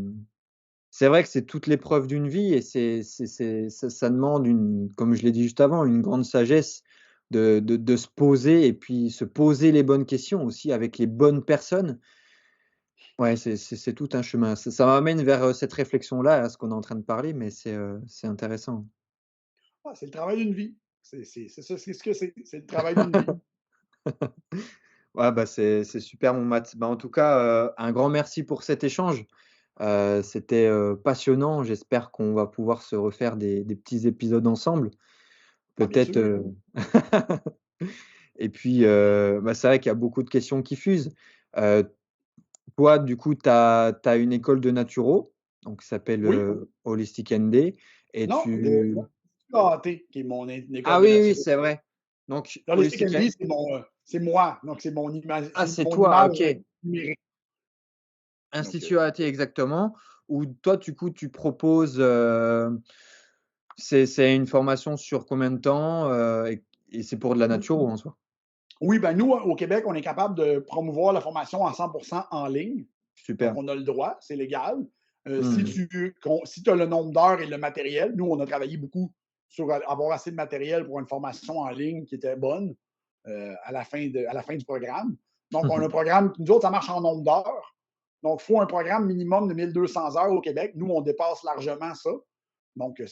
vrai que c'est toute l'épreuve d'une vie et ça demande comme je l'ai dit juste avant, une grande sagesse de se poser et puis se poser les bonnes questions aussi avec les bonnes personnes. Ouais, c'est tout un chemin. Ça m'amène vers, cette réflexion-là, à ce qu'on est en train de parler, mais c'est intéressant. ah, c'est le travail d'une vie. C'est ça, c'est ce que c'est. C'est le travail d'une vie. Ouais, bah, c'est super mon Matt. Bah, en tout cas, un grand merci pour cet échange. C'était, passionnant. J'espère qu'on va pouvoir se refaire des petits épisodes ensemble. Ah, bien Peut-être, sûr. et puis, bah, c'est vrai qu'il y a beaucoup de questions qui fusent. Heu, toi, du coup, tu as une école de naturo, donc qui s'appelle, Oui. Holistic ND et Non, de tu l'AAT, qui est école ah de oui, oui, naturo. c'est vrai. Donc Dans les Holistic N CKD, c'est moi. Donc, ah, c'est c'est mon toi, image OK. numérique. Donc, Institut AAT exactement, où toi, du coup, tu proposes, c'est une formation sur combien de temps, et c'est pour de la naturo en soi? oui, ben nous, au Québec, on est capable de promouvoir la formation à 100% en ligne. Donc, Super. on a le droit, c'est légal. Mmh. Si tu as le nombre d'heures et le matériel, nous, on a travaillé beaucoup sur avoir assez de matériel pour une formation en ligne qui était bonne à la fin du programme. Donc, on a un programme, nous autres, ça marche en nombre d'heures. Donc, il faut un programme minimum de 1200 heures au Québec. Nous, on dépasse largement ça. Donc,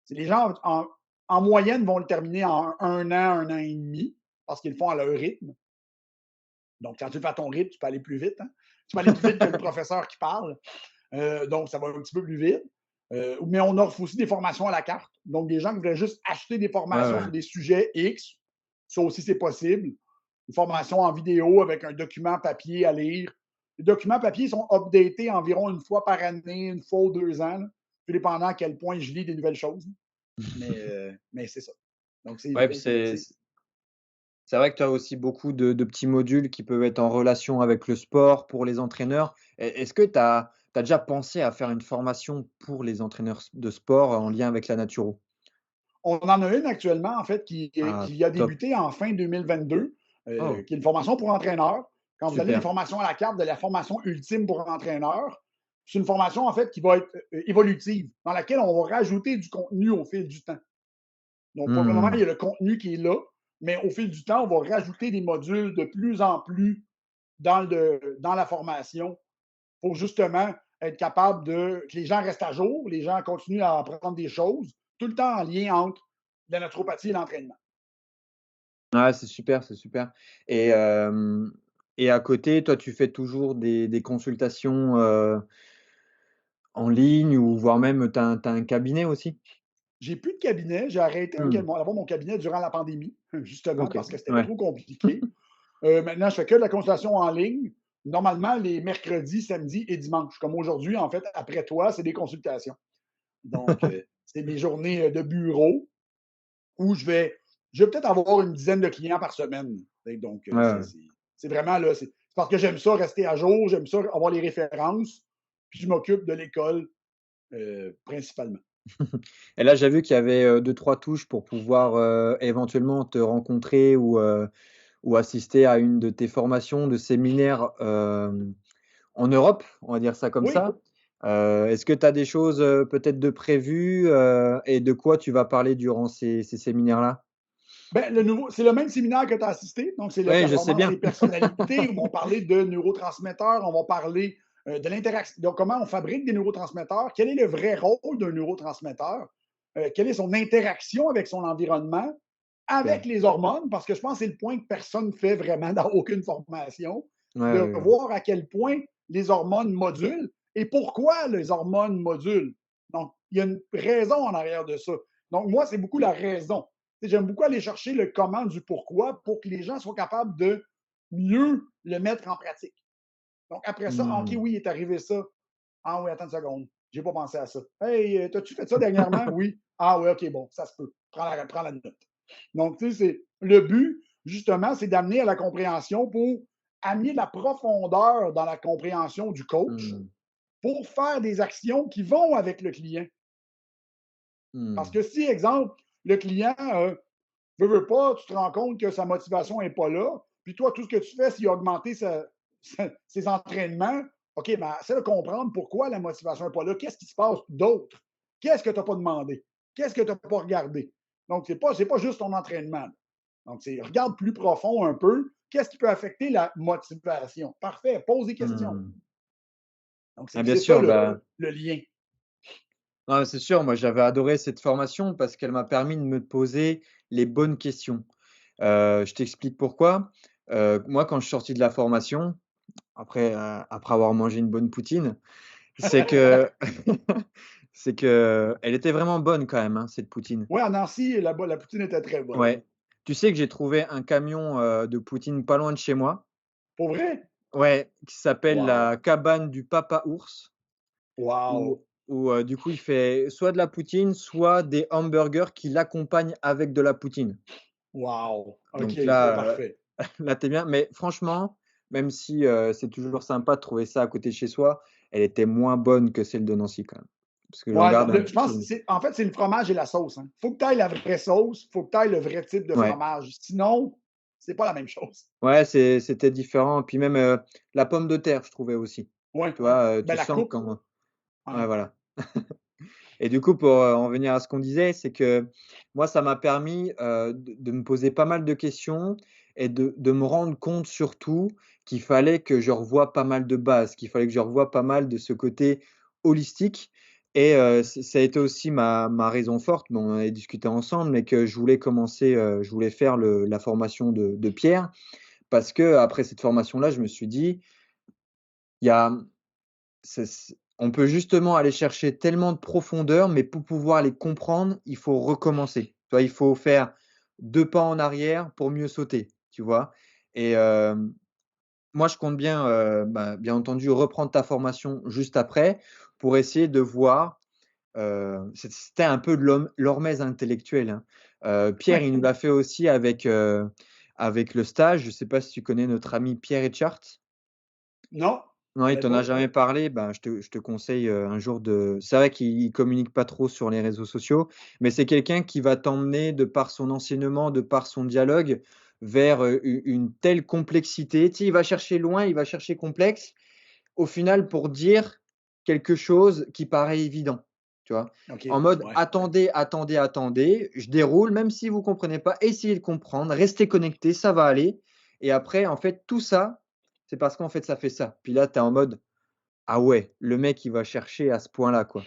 les gens, en moyenne, vont le terminer en un an et demi, parce qu'ils le font à leur rythme. Donc, quand tu le fais à ton rythme, tu peux aller plus vite. Hein? Tu peux aller plus vite que le professeur qui parle. Donc, ça va un petit peu plus vite. Mais on offre aussi des formations à la carte. Donc, des gens qui voudraient juste acheter des formations Ouais, sur des sujets X, ça aussi, c'est possible. Une formation en vidéo avec un document papier à lire. Les documents papier sont updatés environ une fois par année, une fois ou 2 ans, tout dépendant à quel point je lis des nouvelles choses. Mais c'est ça. Donc, ouais, puis c'est vrai que tu as aussi beaucoup de petits modules qui peuvent être en relation avec le sport pour les entraîneurs. Est-ce que tu as déjà pensé à faire une formation pour les entraîneurs de sport en lien avec la naturo? On en a une actuellement, en fait, Ah, qui a top. débuté en fin 2022, Oh, qui est une formation pour entraîneurs. Quand vous allez une super. formation à la carte de la formation ultime pour entraîneurs, c'est une formation, en fait, qui va être évolutive, dans laquelle on va rajouter du contenu au fil du temps. Donc, pour le moment, il Mmh. y a le contenu qui est là, mais au fil du temps, on va rajouter des modules de plus en plus dans la formation pour justement être capable que les gens restent à jour, les gens continuent à apprendre des choses, tout le temps en lien entre la naturopathie et l'entraînement. Ouais, c'est super, c'est super. Et et à côté, toi, tu fais toujours des consultations, en ligne ou voire même tu as un cabinet aussi? J'ai plus de cabinet. J'ai arrêté Mmh. d'avoir mon cabinet durant la pandémie, justement, OK. parce que c'était Ouais. trop compliqué. Maintenant, je fais que de la consultation en ligne. Normalement, les mercredis, samedis et dimanches. Comme aujourd'hui, en fait, après toi, c'est des consultations. Donc, c'est mes journées de bureau où je vais peut-être avoir une dizaine de clients par semaine. Donc, Ouais, ouais. c'est vraiment là, c'est parce que j'aime ça rester à jour, j'aime ça avoir les références, puis je m'occupe de l'école principalement. Et là, j'ai vu qu'il y avait, 2-3 touches pour pouvoir, éventuellement te rencontrer ou assister à une de tes formations, de séminaires, en Europe, on va dire ça comme Oui, ça. Est-ce que tu as des choses, peut-être de prévues, et de quoi tu vas parler durant ces séminaires-là? ben, c'est le même séminaire que tu as assisté. Donc, c'est la Oui, je sais performance bien. des personnalités où on va parler de neurotransmetteurs, on va parler de l'interaction. Donc, comment on fabrique des neurotransmetteurs, quel est le vrai rôle d'un neurotransmetteur, quelle est son interaction avec son environnement, Super. avec les hormones, parce que je pense que c'est le point que personne ne fait vraiment dans aucune formation, Ouais, de ouais, ouais. voir à quel point les hormones modulent et pourquoi les hormones modulent. Donc, il y a une raison en arrière de ça. Donc, moi, c'est beaucoup la raison. J'aime beaucoup aller chercher le comment du pourquoi pour que les gens soient capables de mieux le mettre en pratique. Donc, après ça, OK, Mmh. oui, il est arrivé ça. Ah oui, attends une seconde. J'ai pas pensé à ça. Hey, t'as-tu fait ça dernièrement? Oui. Ah oui, OK, bon, ça se peut. Prends la note. Donc, tu sais, le but, justement, c'est d'amener à la compréhension pour amener de la profondeur dans la compréhension du coach Mmh. pour faire des actions qui vont avec le client. Parce Mmh. que si, exemple, le client veut pas, tu te rends compte que sa motivation n'est pas là, puis toi, tout ce que tu fais, c'est augmenter ses entraînements. OK, mais essaie de comprendre pourquoi la motivation n'est pas là. Qu'est-ce qui se passe d'autre? Qu'est-ce que tu n'as pas demandé? Qu'est-ce que tu n'as pas regardé? Donc, c'est pas juste ton entraînement. Donc, regarde plus profond un peu. Qu'est-ce qui peut affecter la motivation? Parfait, pose des questions. Mmh. Donc, Ah bien c'est ça sûr, bah, le lien. non, c'est sûr, moi j'avais adoré cette formation parce qu'elle m'a permis de me poser les bonnes questions. Je t'explique pourquoi. Moi, quand je suis sorti de la formation, après avoir mangé une bonne poutine, c'est que c'est que elle était vraiment bonne quand même, hein, cette poutine. Oui, à Nancy, là-bas, la poutine était très bonne. Ouais. Tu sais que j'ai trouvé un camion, de poutine pas loin de chez moi. Pour vrai? Ouais, qui s'appelle Wow. la cabane du Papa Ours Wow. où, du coup, il fait soit de la poutine, soit des hamburgers qui l'accompagnent avec de la poutine. Wow. Donc OK, c'est là, parfait. là, tu bien. Mais franchement, même si, c'est toujours sympa de trouver ça à côté de chez soi, elle était moins bonne que celle de Nancy quand même. Parce que j'en Ouais, garde un je petit pense que souvenir. en fait, c'est le fromage et la sauce. Hein. Faut que tu ailles la vraie sauce, faut que tu ailles le vrai type de Ouais. fromage. Sinon, c'est pas la même chose. Ouais, c'était différent. Puis même, la pomme de terre, je trouvais aussi. Ouais. Tu vois, Ben, tu la sens coupe. quand ouais, Ouais. voilà. Et du coup, pour, en venir à ce qu'on disait, c'est que moi, ça m'a permis, de me poser pas mal de questions et de me rendre compte surtout qu'il fallait que je revoie pas mal de bases, qu'il fallait que je revoie pas mal de ce côté holistique et ça a été aussi ma raison forte, mais on en avait discuté ensemble, mais que je voulais faire la formation de Pierre parce qu'après cette formation-là, je me suis dit: «Il y a on peut justement aller chercher tellement de profondeur, mais pour pouvoir les comprendre, il faut recommencer». Tu vois? Il faut faire 2 pas en arrière pour mieux sauter, tu vois? Et moi, je compte bien, bien entendu, reprendre ta formation juste après pour essayer de voir, c'était un peu de l'hormèse intellectuelle, hein. Pierre, il nous l'a fait aussi avec le stage. Je ne sais pas si tu connais notre ami Pierre Etchart? Non, Non, je il savais t'en a pas. jamais parlé, ben, je te conseille, un jour de c'est vrai qu'il communique pas trop sur les réseaux sociaux, mais c'est quelqu'un qui va t'emmener de par son enseignement, de par son dialogue, vers, u une telle complexité. Tu sais, il va chercher loin, il va chercher complexe, au final pour dire quelque chose qui paraît évident, tu vois? OK, En mode: ouais. «Attendez, attendez, attendez, je déroule, même si vous comprenez pas, essayez de comprendre, restez connectés, ça va aller» et après, en fait, tout ça, c'est parce qu'en fait, ça fait ça. Puis là, tu es en mode: «Ah ouais, le mec, il va chercher à ce point-là, quoi»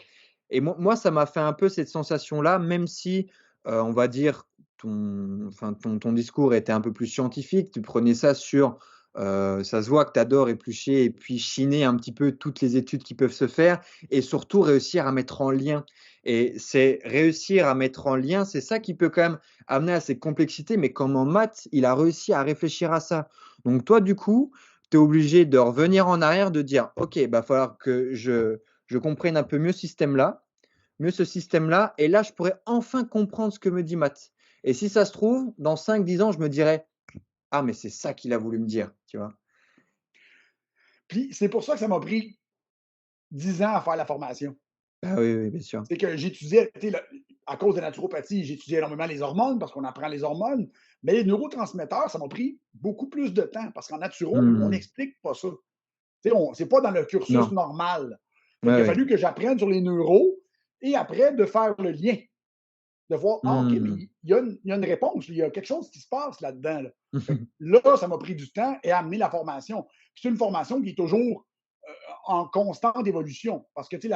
et moi, ça m'a fait un peu cette sensation-là, même si, on va dire, ton discours était un peu plus scientifique. Tu prenais ça sur, ça se voit que tu adores éplucher et puis chiner un petit peu toutes les études qui peuvent se faire et surtout réussir à mettre en lien et c'est réussir à mettre en lien, c'est ça qui peut quand même amener à ces complexités, mais comme en maths, il a réussi à réfléchir à ça. Donc toi, du coup, tu es obligé de revenir en arrière, de dire: «OK, il va falloir que je comprenne un peu mieux ce système-là et là, je pourrais enfin comprendre ce que me dit maths» et si ça se trouve, dans 5, 10 ans, je me dirais: «Ah mais c'est ça qu'il a voulu me dire», tu vois? Puis c'est pour ça que ça m'a pris 10 ans à faire la formation. Ah oui, oui, bien sûr. C'est que j'étudiais, tu sais, à cause de la naturopathie, j'étudiais énormément les hormones parce qu'on apprend les hormones, mais les neurotransmetteurs, ça m'a pris beaucoup plus de temps parce qu'en naturo, on Mmh. n'explique pas ça. Tu sais, c'est pas dans le cursus Non. normal. Fait Ouais, qu'il a ouais. fallu que j'apprenne sur les neuros et après de faire le lien, de voir, ah, OK, mais Mmh. il y a une réponse, il y a quelque chose qui se passe là-dedans. Là. Fait que là, ça m'a pris du temps et amener la formation. Puis c'est une formation qui est toujours en constante évolution. Parce que, tu sais,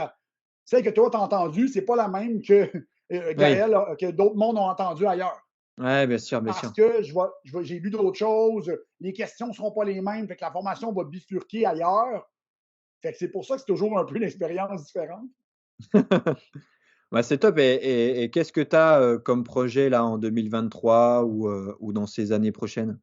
celle que toi, tu as entendue, c'est pas la même que Oui. Gaël, que d'autres mondes ont entendu ailleurs. Ouais, bien sûr, bien Parce sûr. que j'ai lu d'autres choses, les questions ne seront pas les mêmes, fait que la formation va bifurquer ailleurs. Fait que c'est pour ça que c'est toujours un peu une expérience différente. Bah, c'est top et qu'est-ce que tu as, comme projet là en 2023 ou dans ces années prochaines?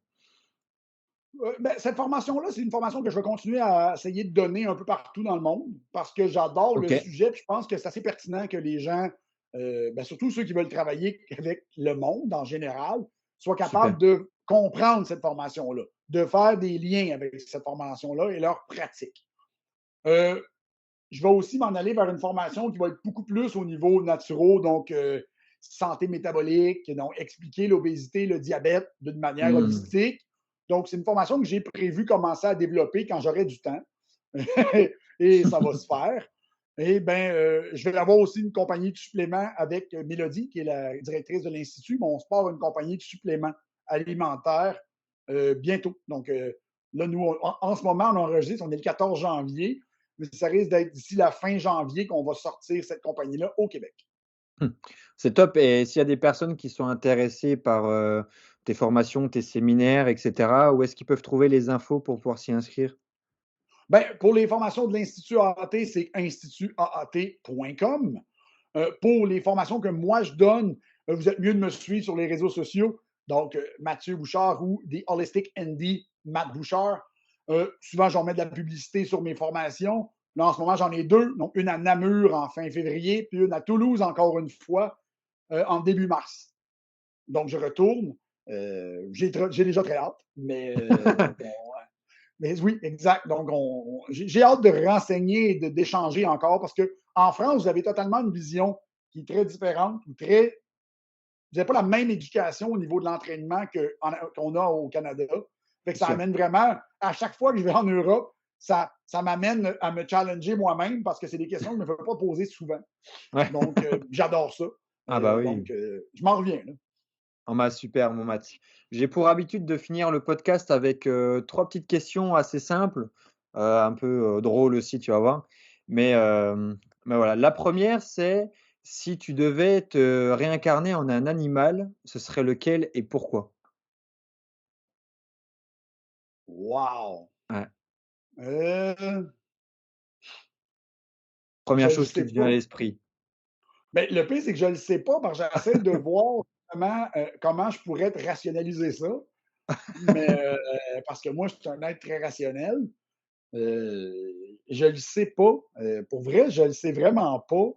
Ben, cette formation-là, c'est une formation que je vais continuer à essayer de donner un peu partout dans le monde parce que j'adore le OK, sujet. Puis je pense que c'est assez pertinent que les gens, ben, surtout ceux qui veulent travailler avec le monde en général, soient capables super. de comprendre cette formation-là, de faire des liens avec cette formation-là et leur pratique. Euh, je vais aussi m'en aller vers une formation qui va être beaucoup plus au niveau naturo, donc santé métabolique, donc expliquer l'obésité, le diabète d'une manière Mmh. holistique. Donc, c'est une formation que j'ai prévu commencer à développer quand j'aurai du temps. Et ça va se faire. Et bien, je vais avoir aussi une compagnie de suppléments avec Mélodie, qui est la directrice de l'Institut. On se part une compagnie de suppléments alimentaires bientôt. Donc, là, nous, en ce moment, on enregistre, on est le 14 janvier, mais ça risque d'être d'ici la fin janvier qu'on va sortir cette compagnie-là au Québec. Mmh. C'est top et s'il y a des personnes qui sont intéressées par, tes formations, tes séminaires et cetera, où est-ce qu'ils peuvent trouver les infos pour pouvoir s'y inscrire? Ben, pour les formations de l'Institut AAT, c'est institutaat.com. Pour les formations que moi je donne, vous êtes mieux de me suivre sur les réseaux sociaux. Donc, Mathieu Bouchard ou The Holistic ND, Matt Bouchard. Souvent, j'en mets de la publicité sur mes formations. Là, en ce moment, j'en ai deux. Donc, une à Namur en fin février, puis une à Toulouse, encore une fois, en début mars. Donc, je retourne. J'ai déjà très hâte, mais mais oui, exact. Donc, j'ai hâte de renseigner et d'échanger encore parce qu'en France, vous avez totalement une vision qui est très différente, vous n'avez pas la même éducation au niveau de l'entraînement qu'on a au Canada. Fait que Bien ça sûr. amène vraiment, à chaque fois que je vais en Europe, ça m'amène à me challenger moi-même parce que c'est des questions que je ne me fais pas poser souvent. Ouais. Donc, j'adore ça. Ah bah, oui. Donc, je m'en reviens. Là. Oh bah, super, mon Math. J'ai pour habitude de finir le podcast avec 3 petites questions assez simples, un peu, drôles aussi, tu vas voir. Mais, mais voilà. La première, c'est si tu devais te réincarner en un animal, ce serait lequel et pourquoi? Wow! Ouais. Euh, je Première ne chose qui sais te vient à pas. l'esprit. Mais le pire, c'est que je ne le sais pas, parce que j'essaie de voir comment je pourrais te rationaliser ça. Mais parce que moi, je suis un être très rationnel. Je ne le sais pas. Pour vrai, je ne le sais vraiment pas.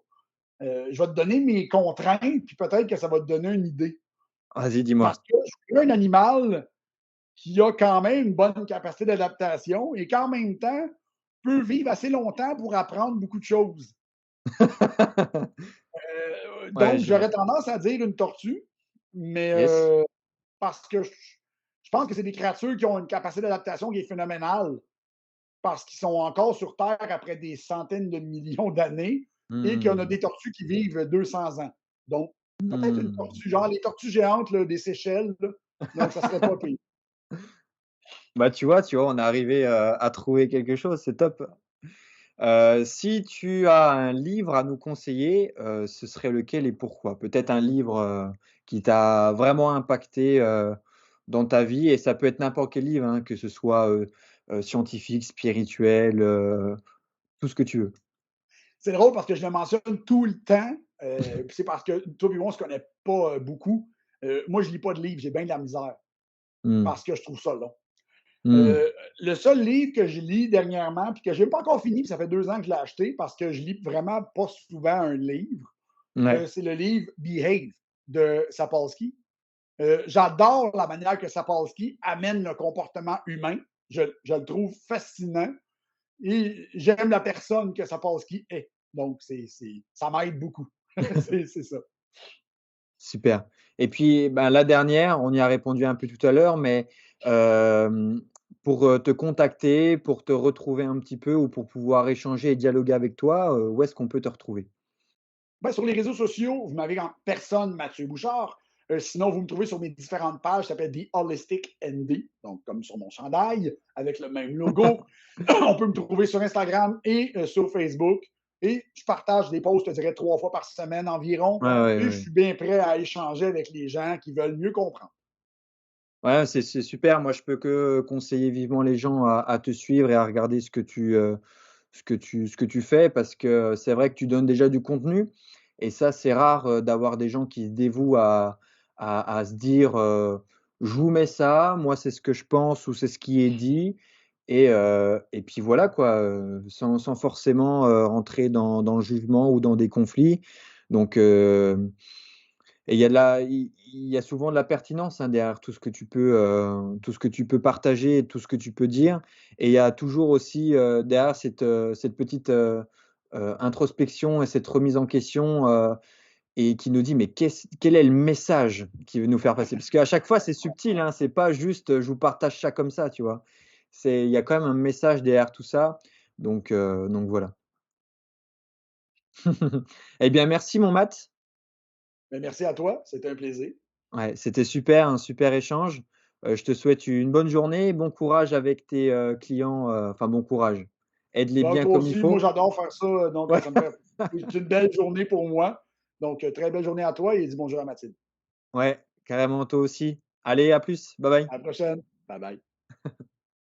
Je vais te donner mes contraintes, puis peut-être que ça va te donner une idée. Vas-y, Parce dis-moi. que je suis un animal qui a quand même une bonne capacité d'adaptation et qu'en même temps peut vivre assez longtemps pour apprendre beaucoup de choses. Ouais, Donc, je vois. j'aurais tendance à dire une tortue, mais Yes. parce que je pense que c'est des créatures qui ont une capacité d'adaptation qui est phénoménale, parce qu'ils sont encore sur Terre après des centaines de millions d'années et qu'on a Mmh. des tortues qui vivent 200 ans. Donc, peut-être une Mmh. tortue, genre les tortues géantes là, des Seychelles. Là. Donc, ça serait pas pire. Bah, tu vois, on est arrivé, à trouver quelque chose, c'est top. Si tu as un livre à nous conseiller, ce serait lequel et pourquoi? Peut-être un livre, qui t'a vraiment impacté, dans ta vie et ça peut être n'importe quel livre, hein, que ce soit, scientifique, spirituel, tout ce que tu veux. C'est drôle parce que je le mentionne tout le temps. C'est parce que toi et moi, on ne se connaît pas beaucoup. Moi, je ne lis pas de livres, j'ai bien de la misère Mmh. parce que je trouve ça long. Mmh. Euh, le seul livre que je lis dernièrement, puis que je n'ai pas encore fini, puis ça fait 2 ans que je l'ai acheté parce que je lis vraiment pas souvent un livre, Ouais. c'est le livre Behave de Sapolsky. J'adore la manière que Sapolsky amène le comportement humain. Je le trouve fascinant et j'aime la personne que Sapolsky est. Donc, ça m'aide beaucoup. C'est ça. Super et puis, ben, la dernière, on y a répondu un peu tout à l'heure, mais pour, te contacter, pour te retrouver un petit peu ou pour pouvoir échanger et dialoguer avec toi, où est-ce qu'on peut te retrouver? Ben, sur les réseaux sociaux, vous m'avez en personne, Mathieu Bouchard. Sinon, vous me trouvez sur mes différentes pages, ça s'appelle The Holistic ND, donc comme sur mon chandail, avec le même logo. On peut me trouver sur Instagram et sur Facebook. Et je partage des posts, je dirais, 3 fois par semaine environ. Ouais, ouais, Et je ouais. suis bien prêt à échanger avec les gens qui veulent mieux comprendre. Ouais, c'est super. Moi, je peux que conseiller vivement les gens à te suivre et à regarder ce que tu fais parce que c'est vrai que tu donnes déjà du contenu et ça, c'est rare, d'avoir des gens qui se dévouent à se dire, «Je vous mets ça, moi, c'est ce que je pense ou c'est ce qui est dit» et puis voilà quoi, sans forcément, rentrer dans le jugement ou dans des conflits donc et il y a souvent de la pertinence, hein, derrière tout ce que tu peux partager et tout ce que tu peux dire et il y a toujours aussi, derrière cette petite, introspection et cette remise en question, et qui nous dit: «Mais quel est le message qu'il veut nous faire passer?» parce qu'à chaque fois, c'est subtil, hein, c'est pas juste, «Je vous partage ça comme ça», tu vois? Il y a quand même un message derrière tout ça, donc voilà. Eh bien, merci mon Matt. Mais merci à toi, c'était un plaisir. Ouais, c'était super, un super échange. Je te souhaite une bonne journée, bon courage avec tes, clients, enfin bon courage. Aide-les Donc, bien toi comme il aussi, moi, faut. j'adore faire ça. Donc, Ouais, ça me fait c'est une belle journée pour moi. Donc, très belle journée à toi et dis bonjour à Mathilde. ouais, carrément toi aussi. Allez, à plus. Bye bye. À la prochaine. Bye bye.